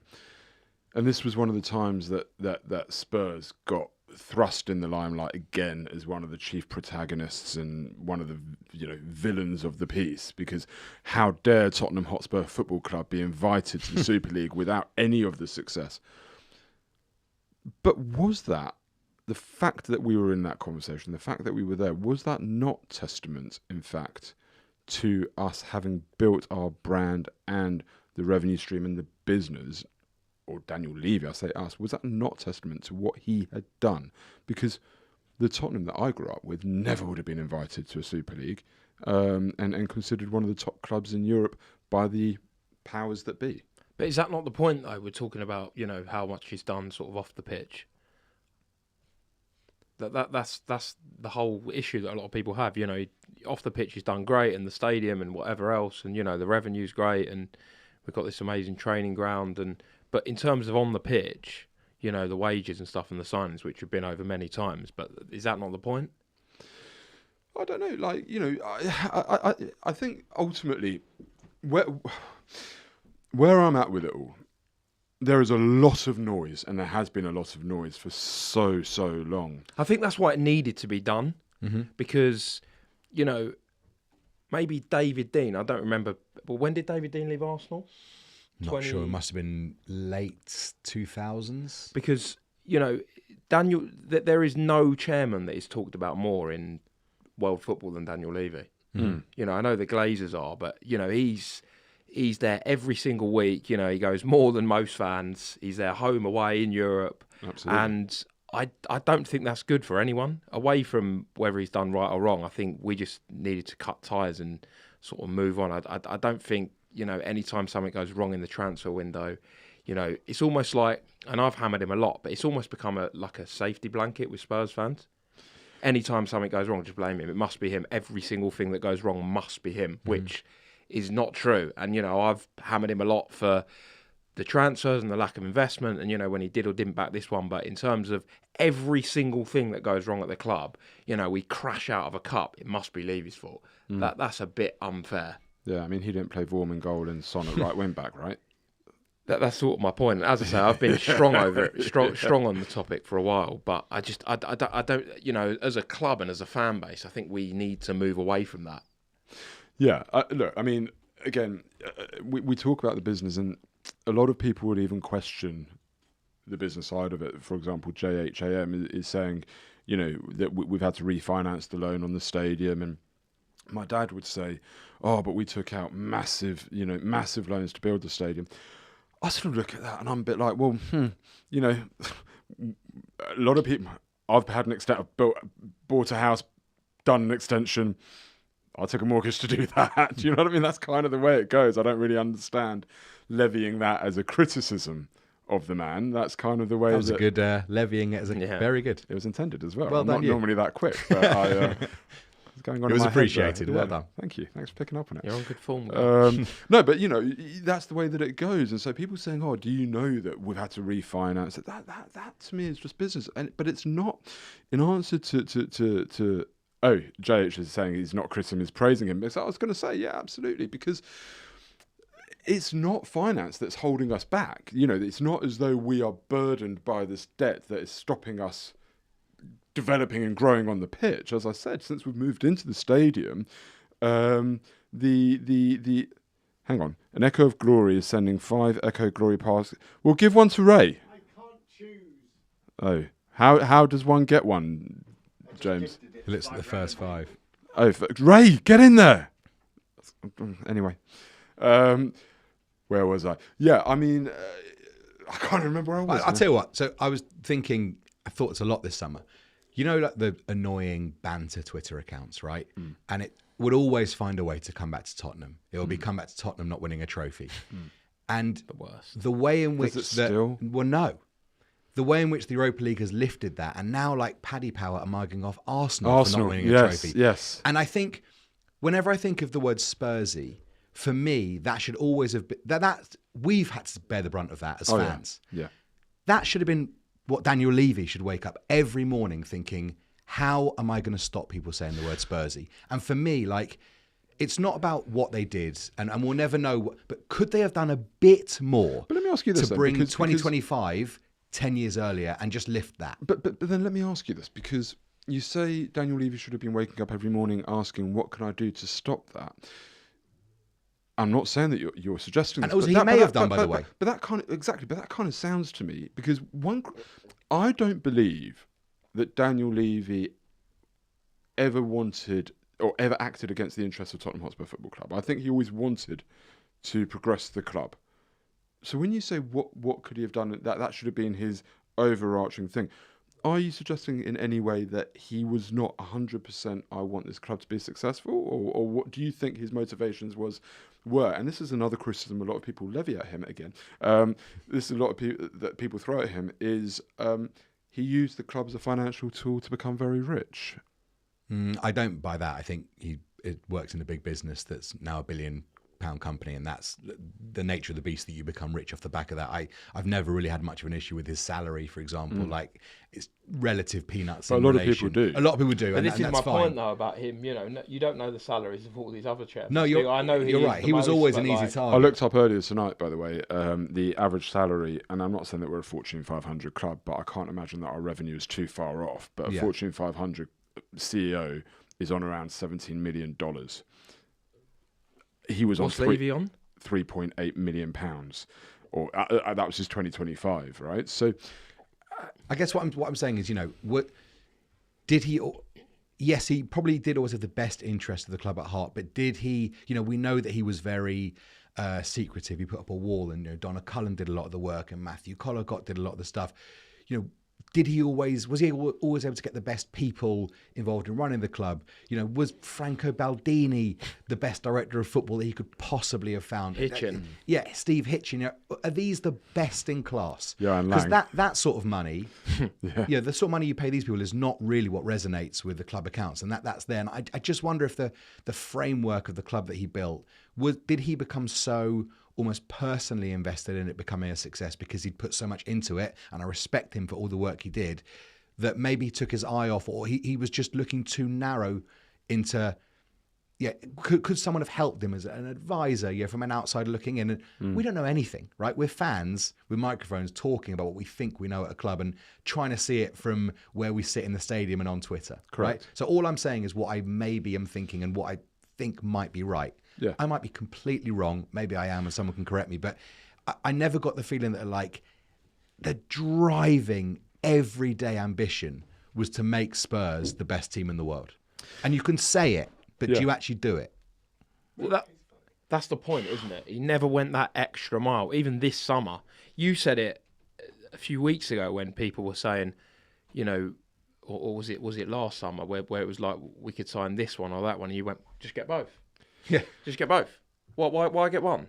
And this was one of the times that Spurs got thrust in the limelight again as one of the chief protagonists and one of the villains of the piece, because how dare Tottenham Hotspur Football Club be invited to the Super League without any of the success? But was that, the fact that we were in that conversation, the fact that we were there, was that not testament, in fact, to us having built our brand and the revenue stream and the business, or Daniel Levy, I say us, was that not testament to what he had done? Because the Tottenham that I grew up with never would have been invited to a Super League, and considered one of the top clubs in Europe by the powers that be. But is that not the point, though? We're talking about, how much he's done sort of off the pitch. That's the whole issue that a lot of people have. Off the pitch he's done great, and the stadium and whatever else, and the revenue's great, and we've got this amazing training ground, but in terms of on the pitch, the wages and stuff and the signings, which have been over many times, but is that not the point? I don't know. I think ultimately, where I'm at with it all, there is a lot of noise, and there has been a lot of noise for so long. I think that's why it needed to be done, because, maybe David Dean, I don't remember, but when did David Dean leave Arsenal? Not sure. It must have been late 2000s. Because, Daniel, there is no chairman that is talked about more in world football than Daniel Levy. I know the Glazers are, but, he's there every single week. He goes more than most fans. He's there home, away in Europe. Absolutely. And I don't think that's good for anyone. Away from whether he's done right or wrong, I think we just needed to cut ties and sort of move on. I don't think, anytime something goes wrong in the transfer window, it's almost like, and I've hammered him a lot, but it's almost become like a safety blanket with Spurs fans. Anytime something goes wrong, just blame him. It must be him. Every single thing that goes wrong must be him, which is not true. And, I've hammered him a lot for the transfers and the lack of investment and, when he did or didn't back this one. But in terms of every single thing that goes wrong at the club, we crash out of a cup, it must be Levy's fault. That's a bit unfair. Yeah, I mean, he didn't play Vorm in goal and Son at right wing back, right? That's sort of my point. As I say, I've been strong over it, strong on the topic for a while. But I don't, as a club and as a fan base, I think we need to move away from that. Yeah, look, I mean, again, we talk about the business, and a lot of people would even question the business side of it. For example, JHAM is saying, that we've had to refinance the loan on the stadium, and my dad would say, oh, but we took out massive loans to build the stadium. I sort of look at that and I'm a bit like, well, a lot of people, I've had an extent, I've bought a house, done an extension, I took a mortgage to do that. Do you know what I mean? That's kind of the way it goes. I don't really understand levying that as a criticism of the man. That's kind of the way That was a good levying it as a very good. it was intended as well. Well I'm done, not you. normally that quick, but I was going on. It in was my head there. appreciated. Well done. Thank you. Thanks for picking up on it. You're on good form. Guy. No, but that's the way that it goes. And so people saying, "Oh, do you know that we've had to refinance?" That to me is just business. But it's not. In answer to JH is saying he's not criticism, he's praising him. Because I was going to say, yeah, absolutely, because it's not finance that's holding us back. It's not as though we are burdened by this debt that is stopping us developing and growing on the pitch. As I said, since we've moved into the stadium, hang on, an Echo of Glory is sending 5 Echo Glory passes. We'll give one to Ray. I can't choose. Oh, how does one get one, James? He looks at the first 5. Oh, Ray, get in there. Anyway, where was I? Yeah, I mean, I can't remember where I was. I'll tell you what. So I was thinking, I thought it's a lot this summer. Like the annoying banter Twitter accounts, right? And it would always find a way to come back to Tottenham. It will be come back to Tottenham not winning a trophy. And The worst. the way in which still? Well, no. The way in which the Europa League has lifted that, and now like Paddy Power are mugging off Arsenal for not winning a trophy. Yes. And I think whenever I think of the word Spursy, for me, that should always have been that we've had to bear the brunt of that as fans. Yeah. That should have been what Daniel Levy should wake up every morning thinking, how am I going to stop people saying the word Spursy? And for me, like, it's not about what they did, and we'll never know, but could they have done a bit more But let me ask you this, to then, bring because 2025 10 years earlier and just lift that? But then let me ask you this, because you say Daniel Levy should have been waking up every morning asking, what can I do to stop that? I'm not saying that you're suggesting this. And also he may have done, by the way. But that kind of sounds to me, because I don't believe that Daniel Levy ever wanted or ever acted against the interests of Tottenham Hotspur Football Club. I think he always wanted to progress the club. So when you say what could he have done, that should have been his overarching thing. Are you suggesting in any way that he was not 100% I want this club to be successful? Or what do you think his motivations were? And this is another criticism a lot of people levy at him again. This is a lot of people that people throw at him is he used the club as a financial tool to become very rich. I don't buy that. I think it works in a big business that's now £1 billion company, and that's the nature of the beast, that you become rich off the back of that. I've never really had much of an issue with his salary, for example. Like, it's relative peanuts. But a lot of people do. A lot of people do. But this is that's my fine. point, though, about him. You don't know the salaries of all these other chairmen. No, I know you're right. He was always an easy I target. looked up earlier tonight, by the way, the average salary, and I'm not saying that we're a Fortune 500 club, but I can't imagine that our revenue is too far off. But a Fortune 500 CEO is on around $17 million. He was What's on Levy on? £3.8 million, or that was his 2025, right? So, I guess what I'm saying is, what did he? Yes, he probably did always have the best interest of the club at heart, but did he? We know that he was very secretive. He put up a wall, and Donna Cullen did a lot of the work, and Matthew Collicott did a lot of the stuff. Was he always able to get the best people involved in running the club? Was Franco Baldini the best director of football that he could possibly have found? Hitchin. Yeah, Steve Hitchin. Are these the best in class? Yeah, and because Lang. that sort of money, the sort of money you pay these people is not really what resonates with the club accounts, and that's there. And I just wonder if the framework of the club that he built did he become so almost personally invested in it becoming a success because he'd put so much into it, and I respect him for all the work he did, that maybe he took his eye off, or he was just looking too narrow into, could someone have helped him as an advisor, from an outsider looking in? And we don't know anything, right? We're fans with microphones talking about what we think we know at a club and trying to see it from where we sit in the stadium and on Twitter. Correct. Right? So all I'm saying is what I maybe am thinking and what I think might be right. Yeah. I might be completely wrong. Maybe I am, and someone can correct me. But I never got the feeling that the driving everyday ambition was to make Spurs the best team in the world. And you can say it, but do you actually do it? Well, that's the point, isn't it? He never went that extra mile. Even this summer, you said it a few weeks ago when people were saying, or was it last summer where it was like we could sign this one or that one, and you went, just get both. Yeah. Just get both. Why get one?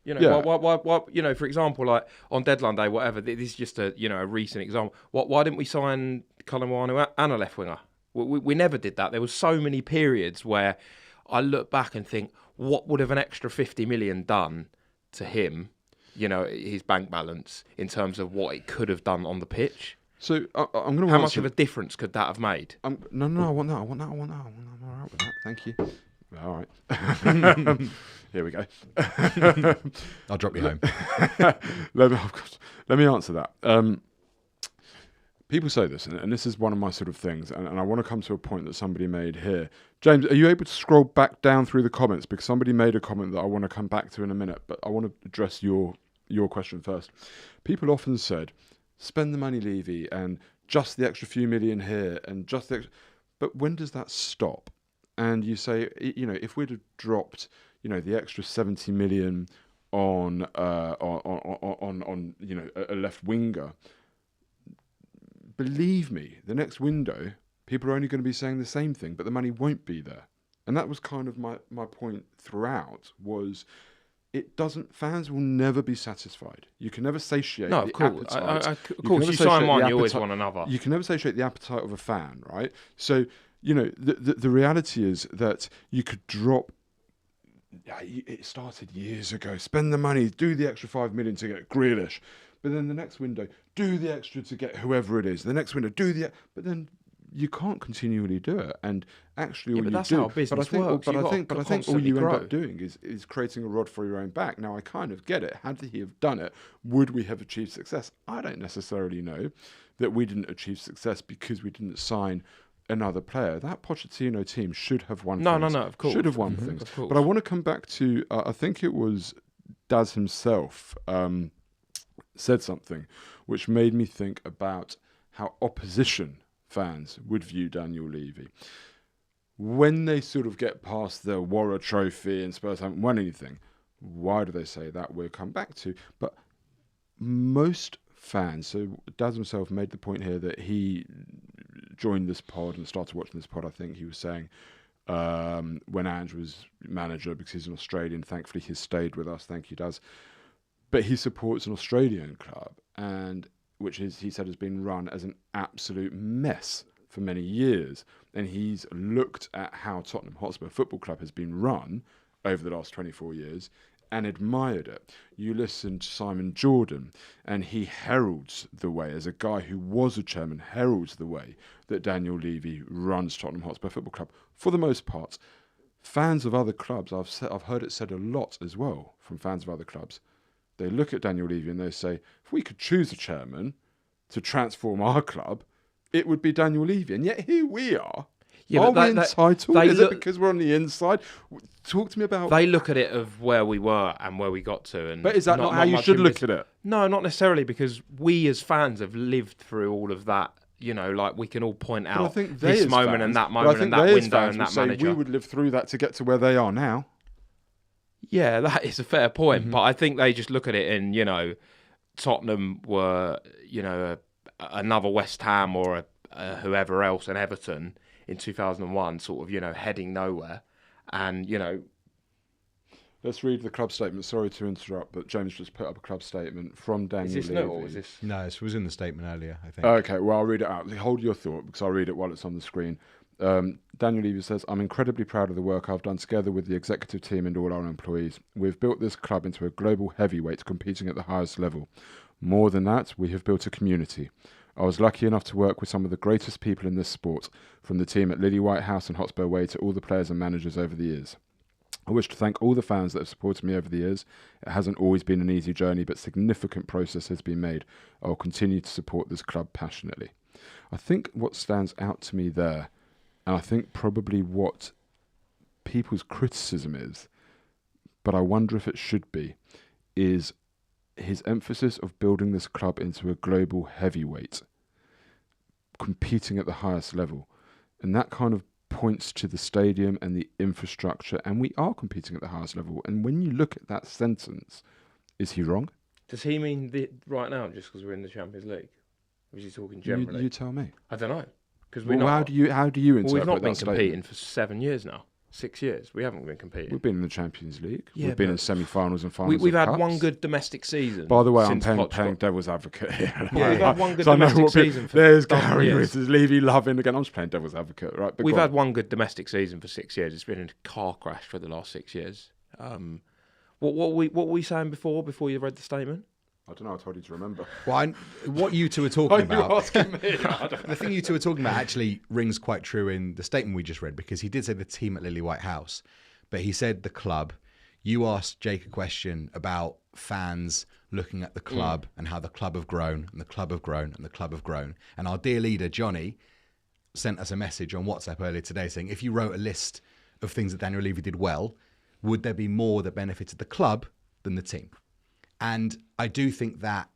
You know, Yeah. why, you know, for example, like on deadline day, whatever. This is just a recent example. Why didn't we sign Colomwani and a left winger? We never did that. There was so many periods where I look back and think, what would have an extra 50 million done to him? You know, his bank balance in terms of what it could have done on the pitch. So I'm going to How much of a difference could that have made? No, I want that. I'm all right with that. Thank you. All right. Here we go. I'll drop you home. Let me answer that. People say this, and this is one of my sort of things, and I want to come to a point that somebody made here. James, are you able to scroll back down through the comments? Because somebody made a comment that I want to come back to in a minute, but I want to address your question first. People often said, spend the money, Levy, and just the extra few million here, and just the extra... But when does that stop? And you say, you know, if we'd have dropped, you know, the extra 70 million on you know, a left winger, believe me, the next window, people are only going to be saying the same thing, but the money won't be there. And that was kind of my point throughout, was fans will never be satisfied. You can never satiate the appetite. Of course, you sign one, you always want another. You can never satiate the appetite of a fan, right? So, you know, the reality is that you could drop... It started years ago. Spend the money, do the extra 5 million to get Grealish. But then the next window, do the extra to get whoever it is. The next window, but then you can't continually do it. And actually, all you that's do. how business works. But I think all you end grow. up doing is creating a rod for your own back. Now, I kind of get it. Had he have done it, would we have achieved success? I don't necessarily know that we didn't achieve success because we didn't sign another player. That Pochettino team should have won things. No, of course. Should have won things. But I want to come back to, I think it was Daz himself said something which made me think about how opposition fans would view Daniel Levy. When they sort of get past the Warra Trophy and Spurs haven't won anything, why do they say that? We'll come back to. But most fans, so Daz himself made the point here that he joined this pod and started watching this pod. I think he was saying when Ange was manager, because he's an Australian, thankfully he stayed with us. Thank you, Daz. But he supports an Australian club, and which is, he said, has been run as an absolute mess for many years. And he's looked at how Tottenham Hotspur Football Club has been run over the last 24 years and admired it. You listen to Simon Jordan, and he heralds the way, as a guy who was a chairman, heralds the way that Daniel Levy runs Tottenham Hotspur Football Club. For the most part, fans of other clubs, I've heard it said a lot as well from fans of other clubs, they look at Daniel Levy and they say, if we could choose a chairman to transform our club, it would be Daniel Levy. And yet here we are. Yeah, are we entitled? Is it because we're on the inside? Talk to me about... They look at it of where we were and where we got to. And but is that not how you should look at it? No, not necessarily, because we as fans have lived through all of that. You know, like we can all point out this moment and that moment and that window and that manager. We would live through that to get to where they are now. Yeah, that is a fair point. Mm-hmm. But I think they just look at it and, you know, Tottenham were, you know, another West Ham or whoever else, and Everton in 2001, sort of, you know, heading nowhere. And, you know... Let's read the club statement. Sorry to interrupt, but James just put up a club statement from Daniel Levy. Is this new or is this... No, this was in the statement earlier, I think. Okay, well, I'll read it out. Hold your thought, because I'll read it while it's on the screen. Daniel Levy says, I'm incredibly proud of the work I've done together with the executive team and all our employees. We've built this club into a global heavyweight competing at the highest level. More than that, we have built a community. I was lucky enough to work with some of the greatest people in this sport, from the team at Lily White House and Hotspur Way to all the players and managers over the years. I wish to thank all the fans that have supported me over the years. It hasn't always been an easy journey, but significant progress has been made. I will continue to support this club passionately. I think what stands out to me there, and I think probably what people's criticism is, but I wonder if it should be, is his emphasis of building this club into a global heavyweight, competing at the highest level. And that kind of points to the stadium and the infrastructure, and we are competing at the highest level. And when you look at that sentence, is he wrong? Does he mean right now, just because we're in the Champions League? Or is he talking generally? You tell me. I don't know. How do you interpret we've not been that competing statement? for 7 years now. 6 years. We haven't been competing. We've been in the Champions League. Yeah, We've been but in semi-finals and finals. We've of had cups. one good domestic season. By the way, I'm since playing devil's advocate here. Yeah, we've had one good So I know domestic what season for there's dozen Gary years. with his Levy loving again. I'm just playing devil's advocate, right? But We've go had on. one good domestic season for 6 years. It's been a car crash for the last 6 years. What were we saying before you read the statement? I don't know. I told you to remember. Well, what you two are talking Are you about, asking me? the thing you two are talking about actually rings quite true in the statement we just read, because he did say the team at Lily White House, but he said the club. You asked Jake a question about fans looking at the club and how the club have grown and the club have grown and the club have grown. And our dear leader, Johnny, sent us a message on WhatsApp earlier today saying, if you wrote a list of things that Daniel Levy did well, would there be more that benefited the club than the team? And I do think that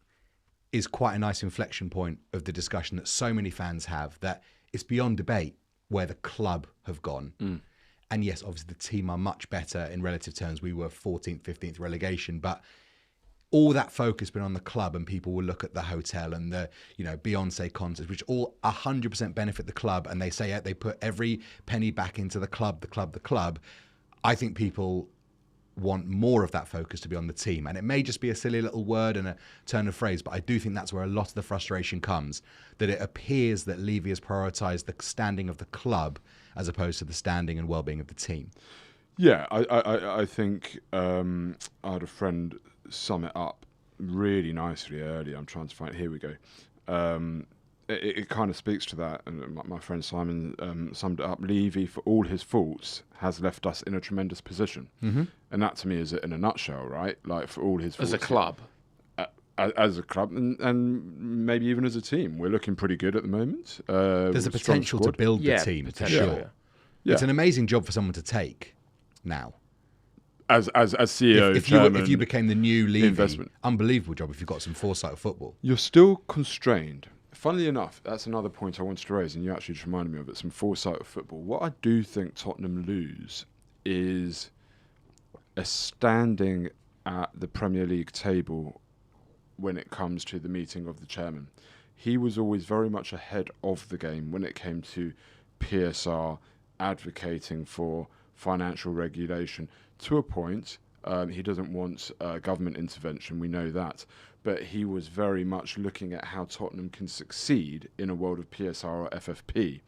is quite a nice inflection point of the discussion that so many fans have, that it's beyond debate where the club have gone. And yes, obviously the team are much better in relative terms. We were 14th, 15th relegation, but all that focus been on the club, and people will look at the hotel and the, Beyonce concerts, which all 100% benefit the club. And they say they put every penny back into the club, the club, the club. I think people want more of that focus to be on the team. And it may just be a silly little word and a turn of phrase, but I do think that's where a lot of the frustration comes, that it appears that Levy has prioritised the standing of the club as opposed to the standing and well-being of the team. Yeah, I think I had a friend sum it up really nicely earlier. I'm trying to find it. Here we go. It kind of speaks to that, and my friend Simon summed it up. Levy, for all his faults, has left us in a tremendous position, and that to me is it in a nutshell, right? Like, for all his faults, As a club. as a club, and maybe even as a team, we're looking pretty good at the moment. There's a with a strong potential to squad. build the team, for potentially, sure. yeah. Yeah. It's an amazing job for someone to take now. As CEO, If chairman, you became the new Levy, investment. unbelievable job if you've got some foresight of football. You're still constrained. Funnily enough, that's another point I wanted to raise, and you actually just reminded me of it, some foresight of football. What I do think Tottenham lose is a standing at the Premier League table when it comes to the meeting of the chairman. He was always very much ahead of the game when it came to PSR, advocating for financial regulation. To a point, he doesn't want government intervention, we know that. But he was very much looking at how Tottenham can succeed in a world of PSR or FFP.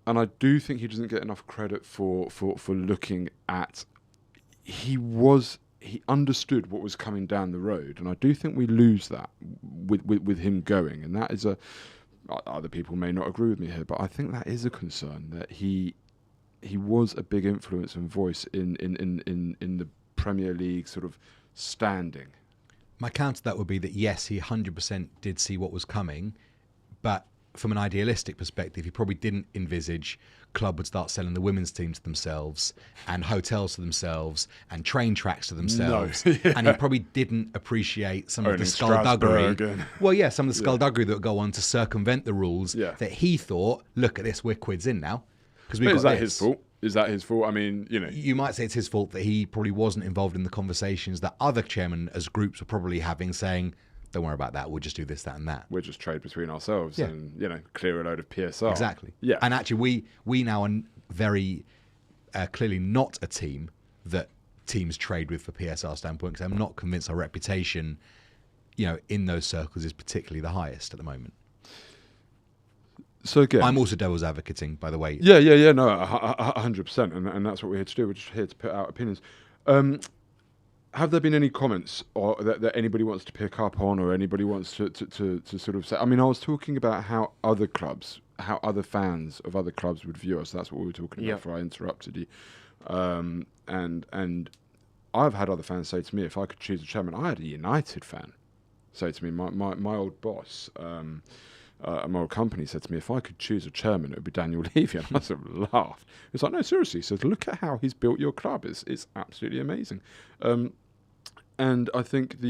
And I do think he doesn't get enough credit for looking at... He understood what was coming down the road. And I do think we lose that with him going. And that is other people may not agree with me here, but I think that is a concern, that he was a big influence and voice in the Premier League sort of standing. My counter to that would be that, yes, he 100% did see what was coming, but from an idealistic perspective, he probably didn't envisage club would start selling the women's team to themselves and hotels to themselves and train tracks to themselves. No. Yeah. And he probably didn't appreciate some of the Strasbourg skullduggery. and- Well, yeah, some of the skullduggery that would go on to circumvent the rules, Yeah. that he thought, look at this, we're quids in now. Because we've But got is that this. his fault? Is that his fault? I mean, You might say it's his fault that he probably wasn't involved in the conversations that other chairmen as groups were probably having, saying, don't worry about that, we'll just do this, that and that. we're just trade between ourselves Yeah. and, clear a load of PSR. Exactly. Yeah. And actually, we now are very clearly not a team that teams trade with for PSR standpoint, because I'm not convinced our reputation, in those circles is particularly the highest at the moment. So again, I'm also devil's advocating, by the way. no, 100%, and that's what we're here to do. We're just here to put out opinions. Have there been any comments or that anybody wants to pick up on, or anybody wants to sort of say? I mean, I was talking about how other clubs, how other fans of other clubs would view us. That's what we were talking about before I interrupted you. And I've had other fans say to me, if I could choose a chairman, I had a United fan say to me, my old boss, my old company said to me, if I could choose a chairman, it would be Daniel Levy. And I sort of laughed. It's like, no, seriously. He says, look at how he's built your club. It's absolutely amazing. And I think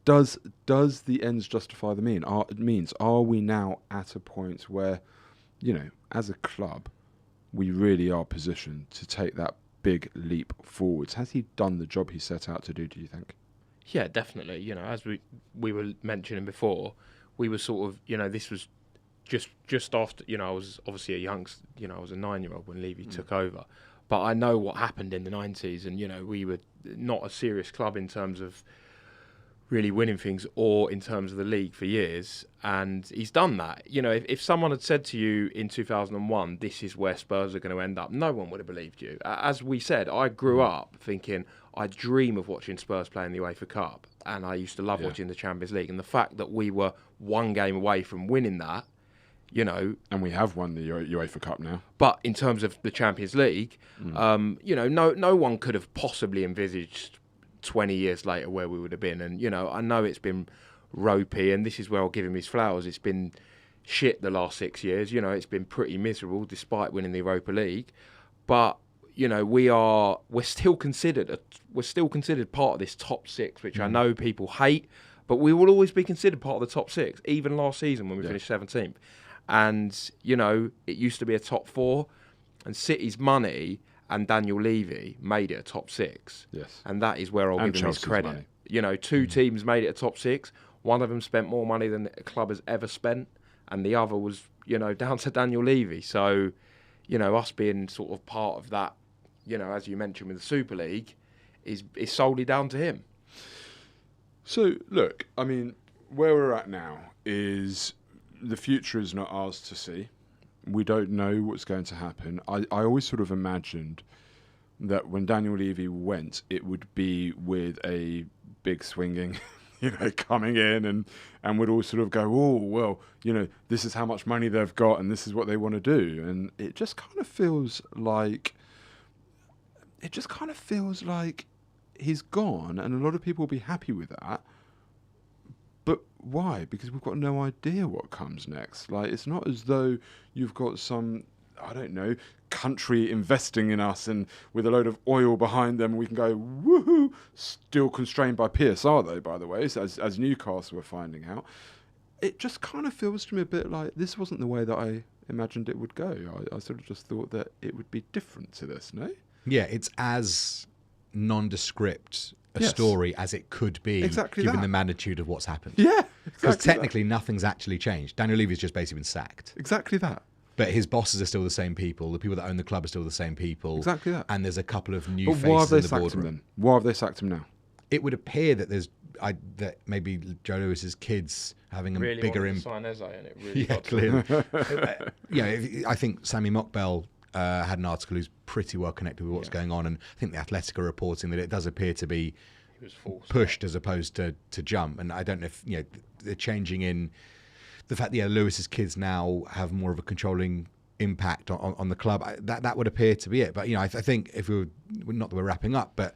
does the ends justify the means? Are we now at a point where, as a club, we really are positioned to take that big leap forwards? Has he done the job he set out to do you think? Yeah, definitely. As we were mentioning before, we were sort of, this was just after, I was obviously a youngster, I was a 9-year-old when Levy took over. But I know what happened in the 90s, and, we were not a serious club in terms of really winning things or in terms of the league for years. And he's done that. If someone had said to you in 2001, this is where Spurs are going to end up, no one would have believed you. As we said, I grew up thinking I dream of watching Spurs play in the UEFA Cup, and I used to love watching the Champions League. And the fact that we were one game away from winning that, and we have won the UEFA Cup now. But in terms of the Champions League, no one could have possibly envisaged 20 years later where we would have been. And, I know it's been ropey, and this is where I'll give him his flowers. It's been shit the last 6 years. It's been pretty miserable despite winning the Europa League. But, we're still considered part of this top six, which I know people hate, but we will always be considered part of the top six, even last season when we finished 17th. And, it used to be a top four, and City's money and Daniel Levy made it a top six. Yes. And that is where I'll give him his credit. Money. Two teams made it a top six. One of them spent more money than the club has ever spent, and the other was, down to Daniel Levy. So, us being sort of part of that, as you mentioned with the Super League, is solely down to him. So, look, I mean, where we're at now is the future is not ours to see. We don't know what's going to happen. I always sort of imagined that when Daniel Levy went, it would be with a big swinging, coming in and would all sort of go, oh, well, this is how much money they've got and this is what they want to do. And it just kind of feels like he's gone, and a lot of people will be happy with that. But why? Because we've got no idea what comes next. Like, it's not as though you've got some, I don't know, country investing in us and with a load of oil behind them, we can go, woohoo, still constrained by PSR though, by the way, as Newcastle were finding out. It just kind of feels to me a bit like this wasn't the way that I imagined it would go. I sort of just thought that it would be different to this, no? Yeah, it's as nondescript a story as it could be, given the magnitude of what's happened. Yeah, because technically nothing's actually changed. Daniel Levy's just basically been sacked. Exactly that. But his bosses are still the same people. The people that own the club are still the same people. Exactly that. And there's a couple of new but faces why have they in the sacked boardroom. him then? Why have they sacked him now? It would appear that that maybe Joe Lewis's kids having a really bigger impact. Sign Eze, and it really got clearly. I think Sammy Mockbell had an article who's pretty well connected with what's going on, and I think the Athletic are reporting that it does appear to be pushed as opposed to jump. And I don't know if they're changing in the fact that Lewis's kids now have more of a controlling impact on the club. That would appear to be it. But I think if we were, not that we're wrapping up, but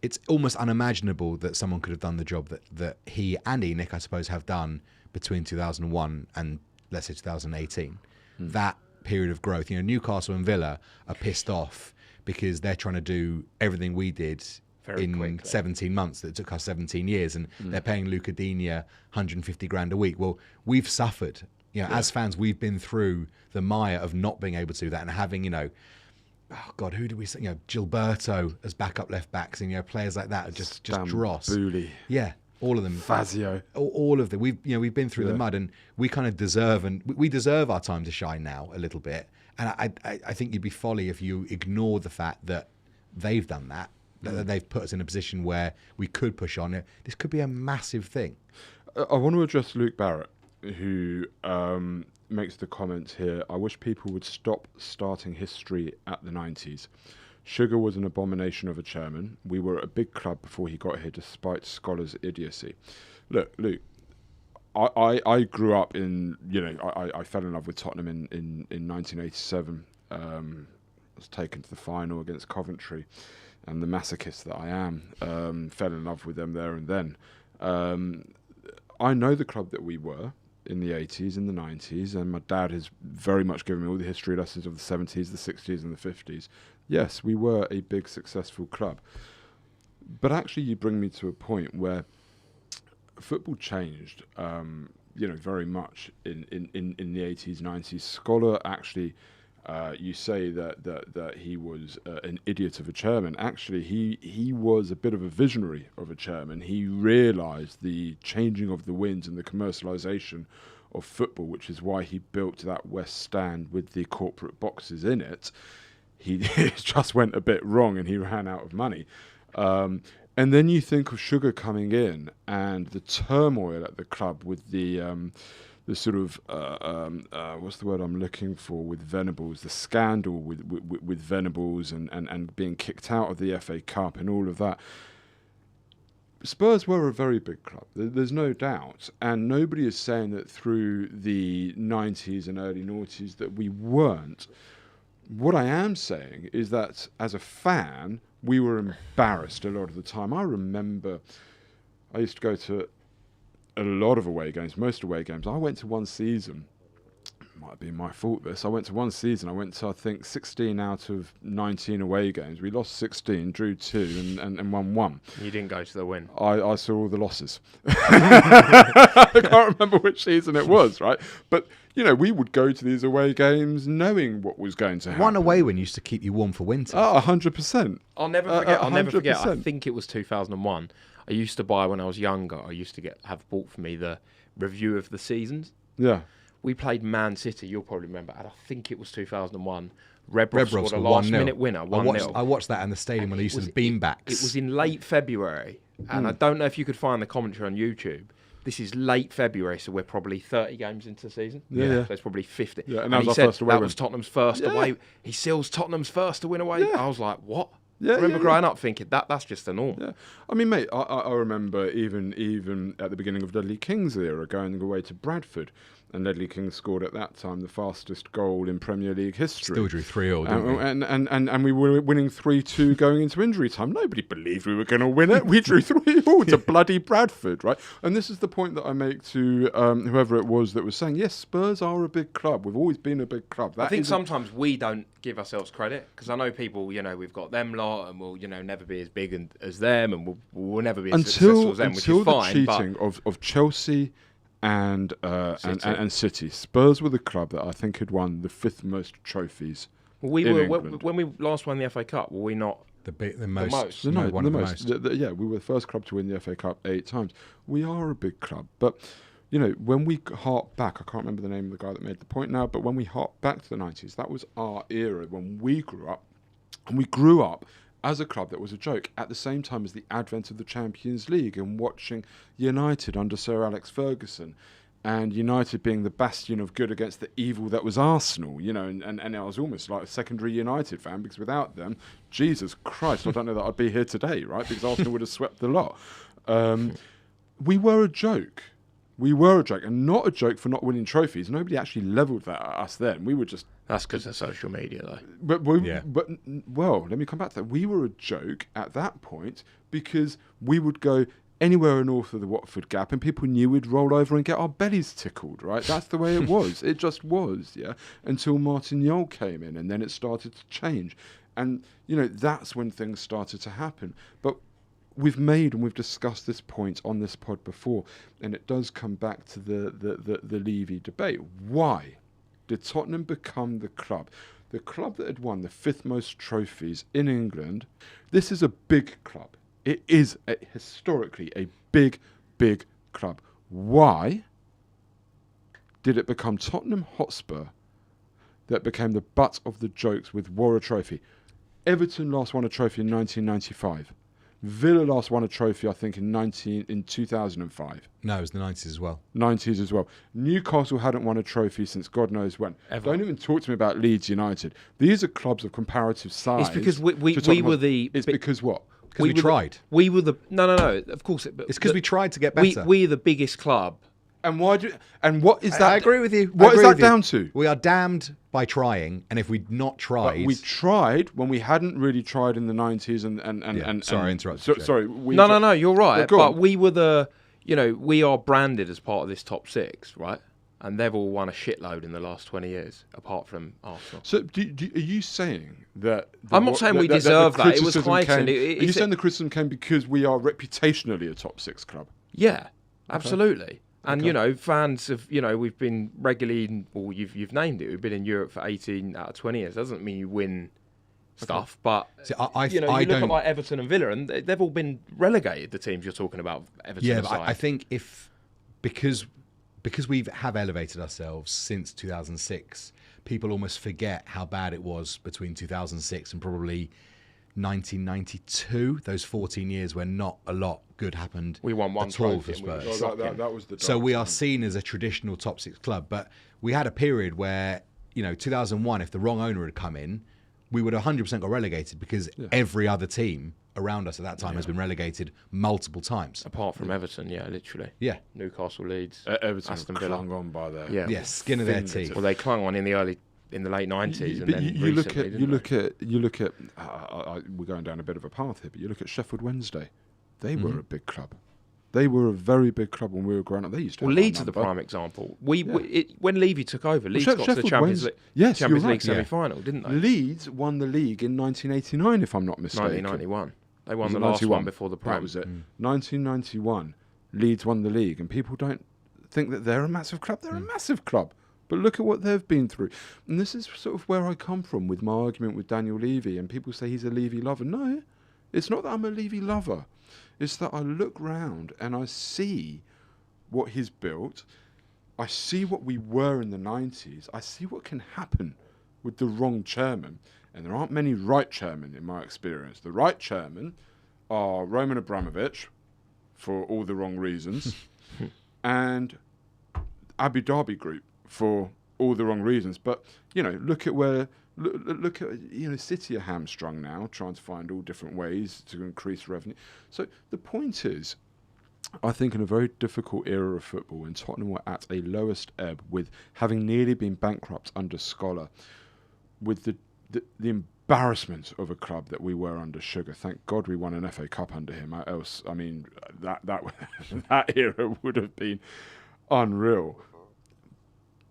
it's almost unimaginable that someone could have done the job that he and Enoch, I suppose, have done between 2001 and let's say 2018. That period of growth. Newcastle and Villa are pissed off because they're trying to do everything we did very in quickly. 17 months that it took us 17 years, and they're paying Luca Digne 150 grand a week. Well, we've suffered. As fans, we've been through the mire of not being able to do that and having, oh God, who do we say? Gilberto as backup left backs, and players like that are just dross. Bully. Yeah, all of them. Fazio. All of them. We've been through the mud, and we kind of deserve, and we deserve our time to shine now a little bit. And I think you'd be folly if you ignore the fact that they've done that. That they've put us in a position where we could push on. This could be a massive thing. I want to address Luke Barrett, who makes the comment here, I wish people would stop starting history at the 90s. Sugar was an abomination of a chairman. We were a big club before he got here, despite Scholars' idiocy. Look, Luke, I grew up in, I fell in love with Tottenham in 1987. I was taken to the final against Coventry. And the masochist that I am, fell in love with them there and then. I know the club that we were in the 80s and the 90s, and my dad has very much given me all the history lessons of the 70s, the 60s and the 50s. Yes, we were a big, successful club. But actually you bring me to a point where football changed, very much in the 80s, 90s. Scholar actually... you say that he was an idiot of a chairman. Actually, he was a bit of a visionary of a chairman. He realised the changing of the winds and the commercialisation of football, which is why he built that West Stand with the corporate boxes in it. He just went a bit wrong and he ran out of money. And then you think of Sugar coming in and the turmoil at the club with the sort of what's the word I'm looking for, with Venables, the scandal with Venables and being kicked out of the FA Cup and all of that. Spurs were a very big club, there's no doubt, and nobody is saying that through the 90s and early noughties that we weren't. What I am saying is that as a fan, we were embarrassed a lot of the time. I remember I used to go to a lot of away games, most away games. I went to one season, might be my fault this, I went to one season, I went to I think 16 out of 19 away games. We lost 16, drew 2 and won 1. You didn't go to the win. I saw all the losses. I can't remember which season it was, right? But, you know, we would go to these away games knowing what was going to happen. One away win used to keep you warm for winter. Oh, 100%. I'll never forget. I'll never forget. I 100%. think it was 2001. I used to buy when I was younger. I used to have bought for me the review of the seasons. Yeah. We played Man City. You'll probably remember. And I think it was 2001. Red scored a 1-0. last-minute winner. 1-0. I watched that in the stadium when they used to beanbacks. It was in late February, and I don't know if you could find the commentary on YouTube. This is late February, so we're probably 30 games into the season. Yeah. So it's probably 50. Yeah, and and that he was our said first away that win. was Tottenham's first away. He seals Tottenham's first to win away. Yeah. I was like, what? Yeah, I remember yeah, growing up thinking that's just the norm. Yeah, I mean, mate, I remember even at the beginning of Ledley King's era, going away to Bradford, and Ledley King scored at that time the fastest goal in Premier League history. Still drew 3-0, didn't we? And we were winning 3-2 going into injury time. Nobody believed we were going to win it. We drew 3-0 to bloody Bradford, right? And this is the point that I make to whoever it was that was saying, yes, Spurs are a big club. We've always been a big club. I think sometimes we don't give ourselves credit, because I know people, you know, we've got them lot and we'll, you know, never be as big as them, and we'll never be as successful as them, which is fine. Until the cheating of Chelsea and City. Spurs were the club that I think had won the 5th most trophies. Well, we in were England. when we last won the FA Cup. Were we not The most? most. The One of the most. most. Yeah, we were the first club to win the FA Cup 8 times. We are a big club, but you know, when we hark back, I can't remember the name of the guy that made the point now, but when we hark back to the 90s, that was our era when we grew up, and we grew up as a club that was a joke at the same time as the advent of the Champions League and watching United under Sir Alex Ferguson, and United being the bastion of good against the evil that was Arsenal, you know, and I was almost like a secondary United fan, because without them, Jesus Christ, I don't know that I'd be here today, right? Because Arsenal would have swept the lot. We were a joke. We were a joke, and not a joke for not winning trophies. Nobody actually levelled that at us then. We were just... That's because of social media, though. But well, let me come back to that. We were a joke at that point because we would go anywhere north of the Watford Gap and people knew we'd roll over and get our bellies tickled, right? That's the way it was. It just was, yeah, until Martin Yole came in, and then it started to change. And, you know, that's when things started to happen. But we've made and we've discussed this point on this pod before, and it does come back to the Levy debate. Why did Tottenham become the club that had won the 5th most trophies in England? This is a big club. It is historically a big, big club. Why did it become Tottenham Hotspur that became the butt of the jokes with War a Trophy? Everton last won a trophy in 1995. Villa last won a trophy, I think, in 2005. No, it was the 90s as well. 90s as well. Newcastle hadn't won a trophy since God knows when. Ever. Don't even talk to me about Leeds United. These are clubs of comparative size. It's because we to Tottenham were Hotspur. the... It's because what? Because we tried. We were the... No. Of course... It's because we tried to get better. We're the biggest club. And why do? And what is that? I agree with you. What is that down to? We are damned by trying, and if we'd not tried... But we tried when we hadn't really tried in the 90s and sorry, I interrupted. Sorry. No, you're right. Go on. But we were the... You know, we are branded as part of this top 6, right? And they've all won a shitload in the last 20 years, apart from Arsenal. So are you saying that... I'm not saying we deserve that. It was criticism heightened. Are you saying the criticism came because we are reputationally a top 6 club? Yeah, absolutely. And, you know, fans of, you know, we've been regularly, well, you've named it, we've been in Europe for 18 out of 20 years. Doesn't mean you win stuff, but, See, you know, you look at like Everton and Villa, and they've all been relegated, the teams you're talking about, Everton Yeah, aside. but I think because because we have elevated ourselves since 2006, people almost forget how bad it was between 2006 and probably 1992. Those 14 years where not a lot good happened. We won one at all trophy for and we Spurs. were That was the So dark we are time. seen as a traditional top 6 club, but we had a period where, 2001, if the wrong owner had come in, we would have 100% got relegated because every other team around us at that time has been relegated multiple times. Apart from Everton, literally. Yeah. Newcastle, Leeds, Everton Aston Villa. clung on by their Yeah. Skin of their Fingertips. teeth. Well, they clung on in the late 90s, and But then you look recently, at didn't you look at we're going down a bit of a path here, but you look at Sheffield Wednesday. They were a big club. They were a very big club when we were growing up. They used to. Well, have our Leeds are the number. prime example. When Levy took over, Leeds got to the Sheffield Champions Wednesday- League, Yes, you're Champions right, League yeah. semi-final, didn't they? Leeds won the league in 1989, if I'm not mistaken. 1991. They won Was the it last 91? one before the Prem. That was it. 1991, Leeds won the league, and people don't think that they're a massive club. They're a massive club. But look at what they've been through. And this is sort of where I come from with my argument with Daniel Levy, and people say he's a Levy lover. No, it's not that I'm a Levy lover. It's that I look round and I see what he's built. I see what we were in the 90s. I see what can happen with the wrong chairman. And there aren't many right chairmen in my experience. The right chairmen are Roman Abramovich, for all the wrong reasons, and Abu Dhabi Group for all the wrong reasons. But, look at where... Look at, City are hamstrung now, trying to find all different ways to increase revenue. So the point is, I think in a very difficult era of football, when Tottenham were at a lowest ebb, with having nearly been bankrupt under Scholar, with the embarrassment of a club that we were under Sugar. Thank God we won an FA Cup under him. Else, I mean, that that era would have been unreal.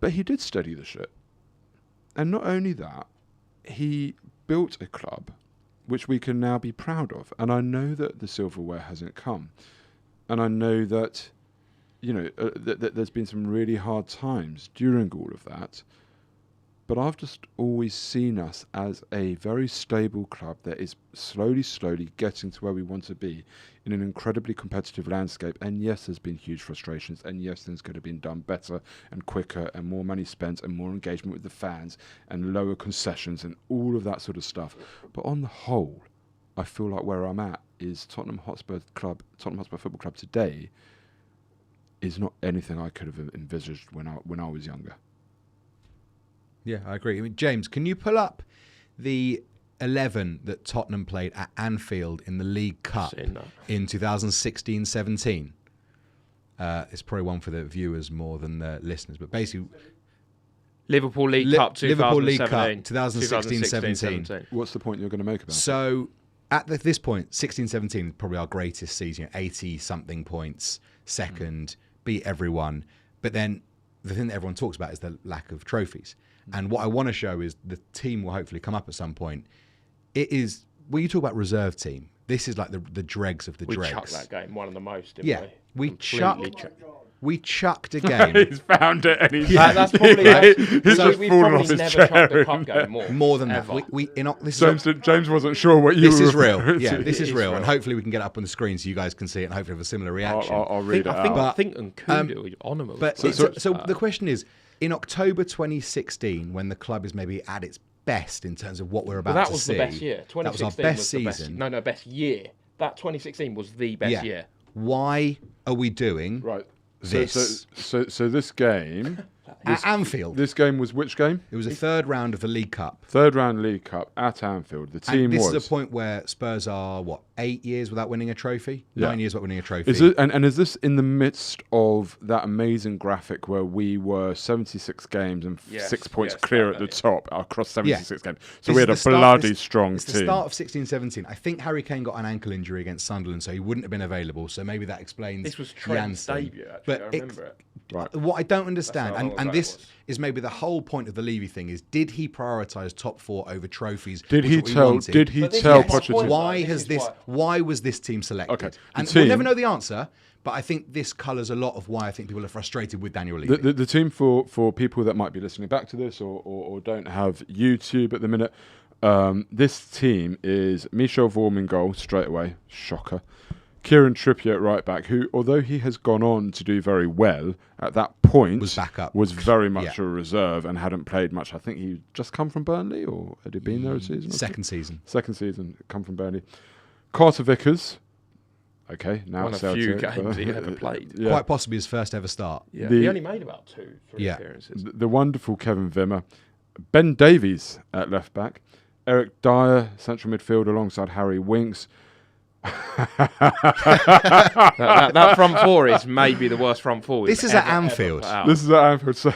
But he did steady the ship. And not only that, he built a club which we can now be proud of. And I know that the silverware hasn't come. And I know that, that there's been some really hard times during all of that. But I've just always seen us as a very stable club that is slowly getting to where we want to be in an incredibly competitive landscape. And yes, there's been huge frustrations. And yes, things could have been done better and quicker and more money spent and more engagement with the fans and lower concessions and all of that sort of stuff. But on the whole, I feel like where I'm at is Tottenham Hotspur Football Club today is not anything I could have envisaged when I was younger. Yeah, I agree. I mean, James, can you pull up the 11 that Tottenham played at Anfield in the League Cup in 2016-17? It's probably one for the viewers more than the listeners, but basically... Liverpool League Cup 2017. 2016-17. What's the point you're going to make about it? So, at this point, 16-17 is probably our greatest season, 80-something points, second, beat everyone. But then the thing that everyone talks about is the lack of trophies. And what I want to show is the team will hopefully come up at some point. It is, when you talk about reserve team, this is like the dregs of the dregs. We chucked that game, one of the most, didn't we? Completely We chucked a game. He's found it and he's that's probably he's just we've fallen probably off his never chucked chair. a cup game More than ever. that. James wasn't sure what you This were is real. referring Yeah, to. this is It is real. real. And hopefully we can get it up on the screen so you guys can see it and hopefully have a similar reaction. I'll read it out. I think Nkudu or Onomah. But so the question is, in October 2016, when the club is maybe at its best in terms of what we're about that was to see, the best year. 2016 that was our best the season. best year. That 2016 was the best year. Why are we doing Right. this So this game, at Anfield? this game was which game? It was a third round of the League Cup. Third round League Cup at Anfield. The team And this was. is a point where Spurs are, 8 years without winning a trophy? Yeah. 9 years without winning a trophy. Is it, and is this in the midst of that amazing graphic where we were 76 games and 6 points clear at the top across 76 games? So This we had a is the bloody strong It's the team. start of 16-17. I think Harry Kane got an ankle injury against Sunderland, so he wouldn't have been available. So maybe that explains This was Trent's Janssen. debut, actually. I remember it. Right. What I don't understand, how long and ago this it was. is maybe the whole point of the Levy thing, is did he prioritise top 4 over trophies? Did which he is what we tell? wanted? Did he But this tell is my Pochettino? point. Why This has is this? Why was this team selected? Okay, the And team- we'll never know the answer. But I think this colours a lot of why I think people are frustrated with Daniel Levy. The team for people that might be listening back to this or don't have YouTube at the minute, this team is Michel Vorm in goal straight away, shocker. Kieran Trippier at right back, who, although he has gone on to do very well, at that point Was back up. was very much a reserve and hadn't played much. I think he just come from Burnley, or had he been there a season? Second season. Second season, come from Burnley. Carter Vickers. Okay, now Won a Celtic, few games he ever played. Yeah. Quite possibly his first ever start. Yeah. The- He only made about 2-3 appearances. The wonderful Kevin Wimmer. Ben Davies at left back. Eric Dyer, central midfield, alongside Harry Winks. that front four is maybe the worst front four. This is at Anfield. This is at Anfield. So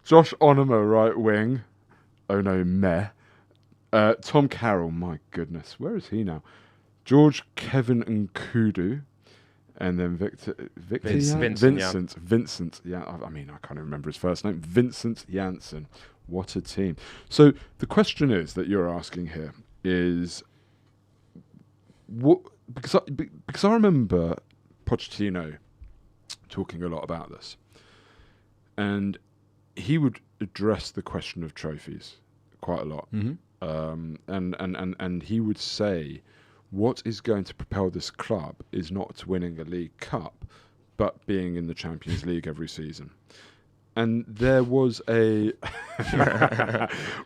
Josh Onoma, right wing. Oh no, meh. Tom Carroll, my goodness, where is he now? George Kevin Nkudu. And then Vincent. Yeah, I mean, I can't even remember his first name. Vincent Janssen. What a team. So the question is that you're asking here is, what? Because I remember Pochettino talking a lot about this, and he would address the question of trophies quite a lot. And he would say, what is going to propel this club is not winning a League Cup, but being in the Champions League every season. And there was a...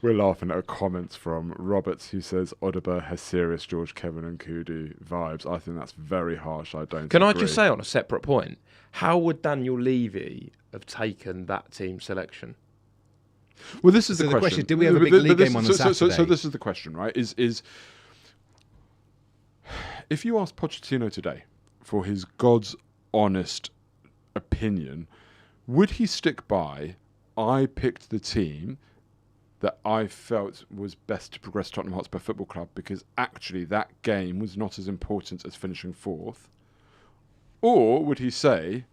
We're laughing at a comment from Roberts, who says Odeber has serious George Kevin and Kudu vibes. I think that's very harsh. I don't Can I agree. just say on a separate point, how would Daniel Levy have taken that team selection? Well, this is So the the question. question, do we have a big league game on the So Saturday? this is the question, right? Is if you ask Pochettino today for his God's honest opinion, would he stick by, I picked the team that I felt was best to progress Tottenham Hotspur Football Club because actually that game was not as important as finishing fourth? Or would he say,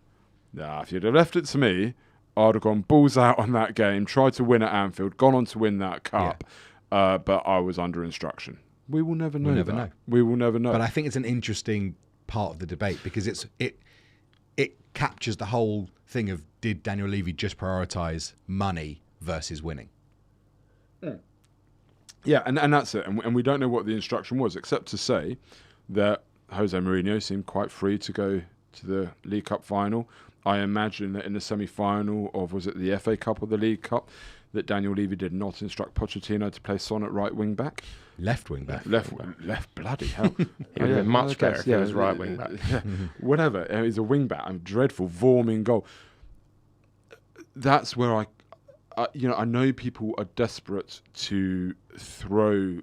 nah, if you'd have left it to me, I'd have gone balls out on that game, tried to win at Anfield, gone on to win that cup, but I was under instruction. We will never know. We will never know. But I think it's an interesting part of the debate because it captures the whole thing of, did Daniel Levy just prioritise money versus winning? Yeah, and that's it. And we don't know what the instruction was, except to say that Jose Mourinho seemed quite free to go to the League Cup final. I imagine that in the semi-final of, was it the FA Cup or the League Cup, that Daniel Levy did not instruct Pochettino to play Son at right wing back. Left wing back. Left bloody hell. It would have been much better if he was right wing back. Whatever. He's a wing back. I'm dreadful. Vorm in goal. That's where I know people are desperate to throw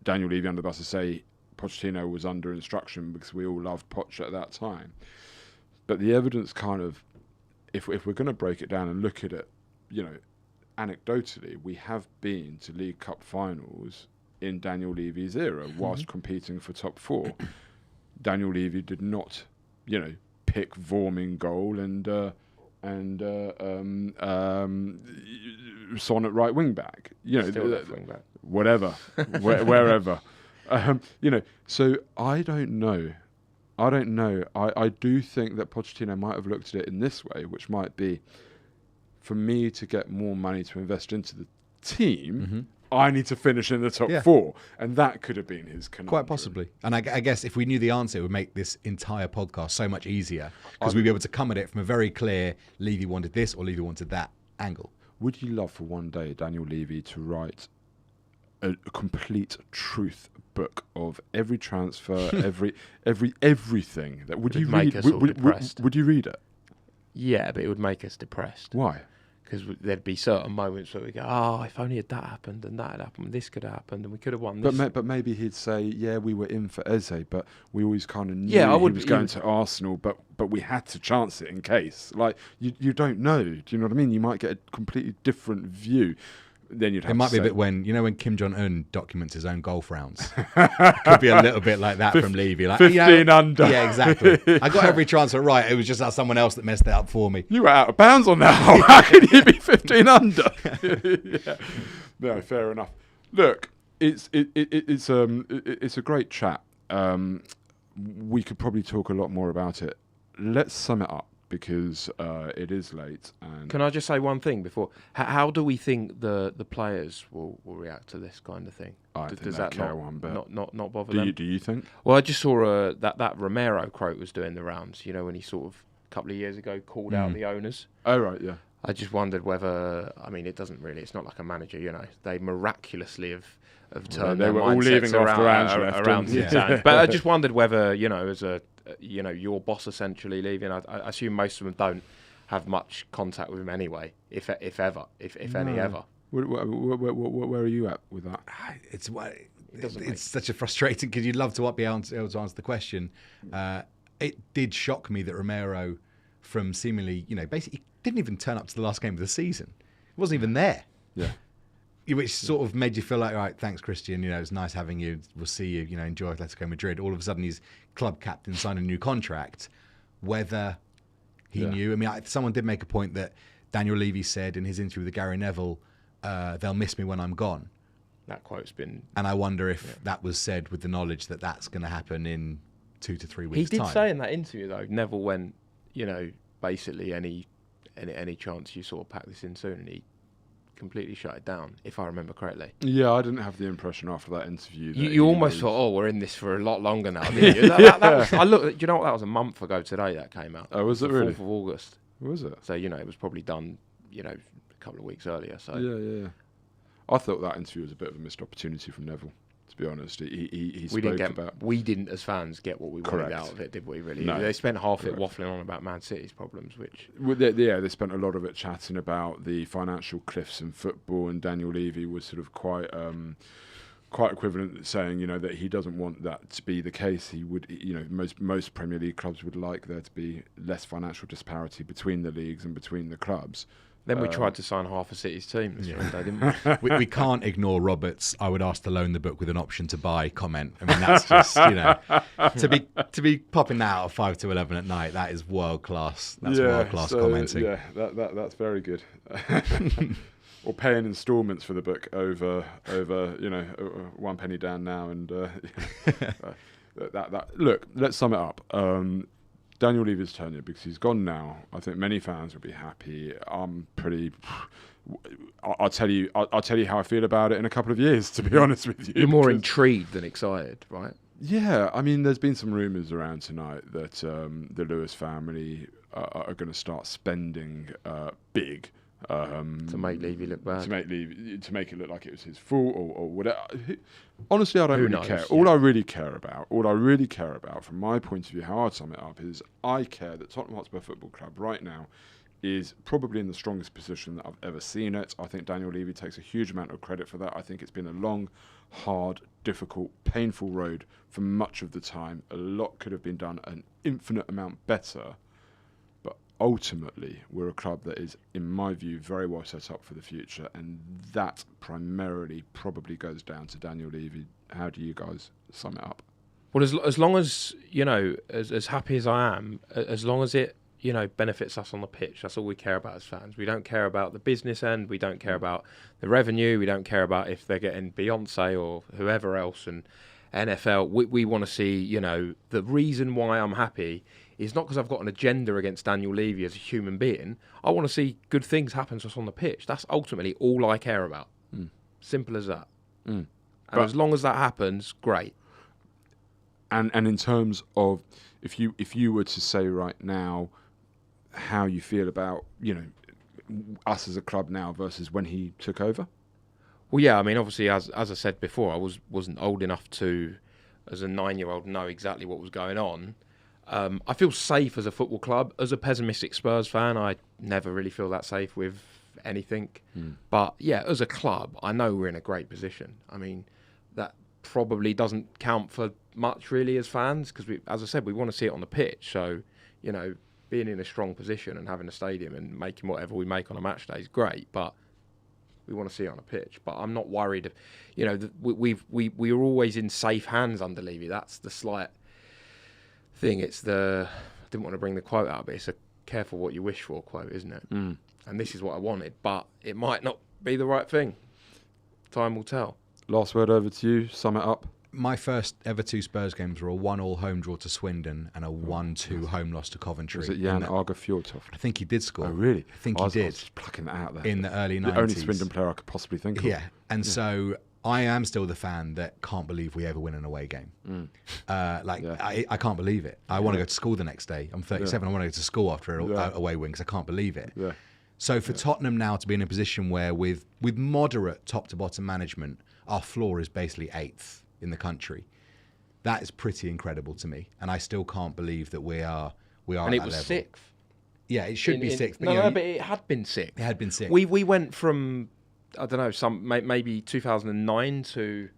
Daniel Levy under the bus and say Pochettino was under instruction because we all loved Poch at that time. But the evidence kind of, if we're going to break it down and look at it, anecdotally, we have been to League Cup finals in Daniel Levy's era whilst competing for top four. Daniel Levy did not, pick Vorm in goal and Son at right wing back. Still left wing back. Whatever, wherever. So I don't know. I do think that Pochettino might have looked at it in this way, which might be, for me to get more money to invest into the team, I need to finish in the top four. And that could have been his conundrum. Quite possibly. And I guess if we knew the answer, it would make this entire podcast so much easier because we'd be able to come at it from a very clear Levy wanted this or Levy wanted that angle. Would you love for one day Daniel Levy to write a complete truth book of every transfer, everything? That would you make read? us all depressed. Would you read it? Yeah, but it would make us depressed. Why? Because there'd be certain moments where we go, oh, if only that happened and that had happened, this could have happened and we could have won this. But maybe he'd say, yeah, we were in for Eze, but we always kind of knew he was going to Arsenal, but we had to chance it in case. Like, you don't know. Do you know what I mean? You might get a completely different view. Then you'd have It might to be a say, bit when Kim Jong-un documents his own golf rounds. Could be a little bit like that from Levy. Like, 15 under. Yeah, exactly. I got every transfer right. It was just that someone else that messed it up for me. You were out of bounds on that hole. How can you be 15 under? Yeah. No, fair enough. Look, it's a great chat. We could probably talk a lot more about it. Let's sum it up. because it is late. And Can I just say one thing before? How do we think the players will react to this kind of thing? I think that care one bit. Not bother them? Do you think? Well, I just saw that Romero quote was doing the rounds. You know, when he sort of a couple of years ago called out the owners. Oh right, yeah. I just wondered whether, I mean, it doesn't really. It's not like a manager, you know. They miraculously have turned their they were all mindsets leaving after Ange left, around didn't Zidane. But I just wondered whether, you know, as a, you know, your boss essentially leaving. I assume most of them don't have much contact with him anyway, if any ever. Where are you at with that? It's such a frustrating, because you'd love to be able to answer the question. It did shock me that Romero, from seemingly, you know, basically didn't even turn up to the last game of the season. He wasn't even there. Yeah. Which sort of made you feel like, all right, thanks, Christian. You know, it's nice having you. We'll see you. You know, enjoy Atletico Madrid. All of a sudden, he's club captain, signed a new contract. Whether he knew. I mean, someone did make a point that Daniel Levy said in his interview with Gary Neville, "They'll miss me when I'm gone." That quote's been. And I wonder if that was said with the knowledge that that's going to happen in 2 to 3 weeks' time. He did say in that interview though, Neville went, you know, basically any chance you sort of pack this in soon, and he completely shut it down, if I remember correctly. Yeah, I didn't have the impression after that interview. That You almost thought, oh, we're in this for a lot longer now, didn't you? that was, I looked. Do you know what? That was a month ago today that came out. Oh, was it the really? 4th of August. Was it? So, you know, it was probably done, you know, a couple of weeks earlier. So Yeah. I thought that interview was a bit of a missed opportunity from Neville, to be honest. He spoke about... We didn't, as fans, get what we wanted Correct. out of it, did we, really? No. They spent half it Correct. waffling on about Man City's problems, which... Well, they spent a lot of it chatting about the financial cliffs in football, and Daniel Levy was sort of quite equivalent, saying, you know, that he doesn't want that to be the case. He would, you know, most Premier League clubs would like there to be less financial disparity between the leagues and between the clubs. Then we tried to sign half a City's team this window, didn't we? we can't ignore Robert's "I would ask to loan the book with an option to buy" comment. I mean, that's just, you know, to be popping that out of 5 to 11 at night. That is world class. That's world class commenting. Yeah, that's very good. Or paying instalments for the book over you know, 1 penny down now, and look, let's sum it up. Daniel Levy's tenure, because he's gone now, I think many fans will be happy. I'm pretty. I'll tell you how I feel about it in a couple of years, to be honest with you. You're more intrigued than excited, right? Yeah, I mean, there's been some rumours around tonight that the Lewis family are going to start spending big. To make Levy look bad. To make it look like it was his fault or whatever. Honestly, I don't really care. Yeah. All I really care about, from my point of view, how I'd sum it up, is I care that Tottenham Hotspur Football Club right now is probably in the strongest position that I've ever seen it. I think Daniel Levy takes a huge amount of credit for that. I think it's been a long, hard, difficult, painful road for much of the time. A lot could have been done an infinite amount better. Ultimately, we're a club that is, in my view, very well set up for the future, and that primarily probably goes down to Daniel Levy. How do you guys sum it up? Well, as long as, you know, as happy as I am, as long as it, you know, benefits us on the pitch, that's all we care about as fans. We don't care about the business end. We don't care about the revenue. We don't care about if they're getting Beyonce or whoever else and NFL. We want to see, you know, the reason why I'm happy is not because I've got an agenda against Daniel Levy as a human being. I want to see good things happen to us on the pitch. That's ultimately all I care about. Simple as that. And as long as that happens, great. And in terms of, if you were to say right now how you feel about, you know, us as a club now versus when he took over? Well, yeah, I mean, obviously, as I said before, I wasn't old enough to, as a 9-year-old, know exactly what was going on. I feel safe as a football club. As a pessimistic Spurs fan, I never really feel that safe with anything. But yeah, as a club, I know we're in a great position. I mean, that probably doesn't count for much really as fans, because as I said, we want to see it on the pitch. So, you know, being in a strong position and having a stadium and making whatever we make on a match day is great, but we want to see it on a pitch. But I'm not worried. You know, we are always in safe hands under Levy. That's the slight thing. It's I didn't want to bring the quote out, but it's a careful what you wish for quote, isn't it? And this is what I wanted, but it might not be the right thing. Time will tell. Last word over to you. Sum it up. my first ever 2 Spurs games were a 1-1 home draw to Swindon and a 1-2 home loss to Coventry. Was it Jan Arga Fjordtoft? I think he did score. Oh, really? I think I he did. was just plucking it out there. In the early 90s. The only Swindon player I could possibly think of. Yeah, and so I am still the fan that can't believe we ever win an away game. I can't believe it. I want to go to school the next day. I'm 37. I want to go to school after an away win because I can't believe it. Yeah. So for Tottenham now to be in a position where with moderate top to bottom management, our floor is basically 8th in the country. That is pretty incredible to me, and I still can't believe that we are. And at it that was level. 6th. Yeah, it should be 6th. But but it had been 6th. It had been 6th. We went from, I don't know, maybe 2009 to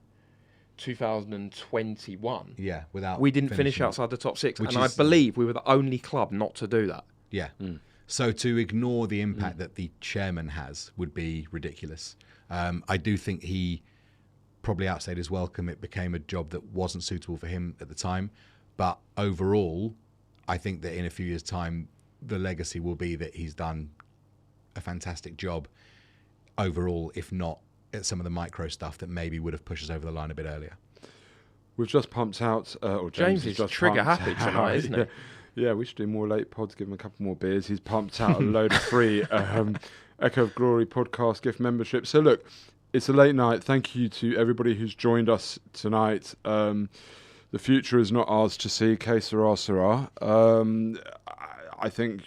2021. Yeah, without we didn't finish finishing. outside the top 6, Which and I is- believe we were the only club not to do that. Yeah. So to ignore the impact that the chairman has would be ridiculous. I do think he probably outstayed his welcome. It became a job that wasn't suitable for him at the time. But overall, I think that in a few years' time, the legacy will be that he's done a fantastic job overall, if not at some of the micro stuff that maybe would have pushed us over the line a bit earlier. We've just pumped out, or James has is just trigger pumped happy out- tonight, isn't he? Yeah, we should do more late pods, give him a couple more beers. He's pumped out a load of free Echo of Glory podcast gift membership. So look, it's a late night. Thank you to everybody who's joined us tonight. The future is not ours to see. Que sera, sera. I think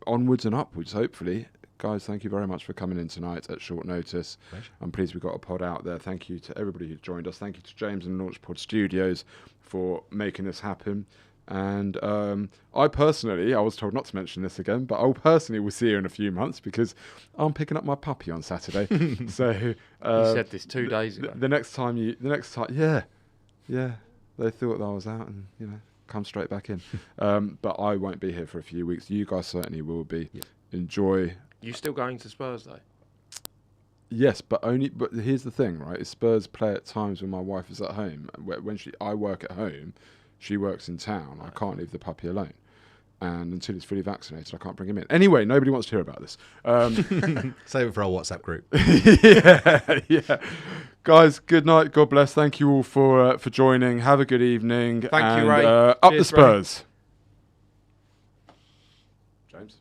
onwards and upwards, hopefully. Guys, thank you very much for coming in tonight at short notice. Pleasure. I'm pleased we got a pod out there. Thank you to everybody who's joined us. Thank you to James and Launchpod Studios for making this happen. And I personally, I was told not to mention this again, but I personally will see you in a few months because I'm picking up my puppy on Saturday. So You said this 2 days ago. the next time, yeah, they thought that I was out and come straight back in. But I won't be here for a few weeks. You guys certainly will be. Yeah. Enjoy. You still going to Spurs though? Yes, but here's the thing, right? Is Spurs play at times when my wife is at home. When I work at home, she works in town. I can't leave the puppy alone. And until he's fully vaccinated, I can't bring him in. Anyway, nobody wants to hear about this. Save it for our WhatsApp group. yeah. Guys, good night. God bless. Thank you all for joining. Have a good evening. Thank you, Ray. Up Cheers, the Ray. Spurs. James?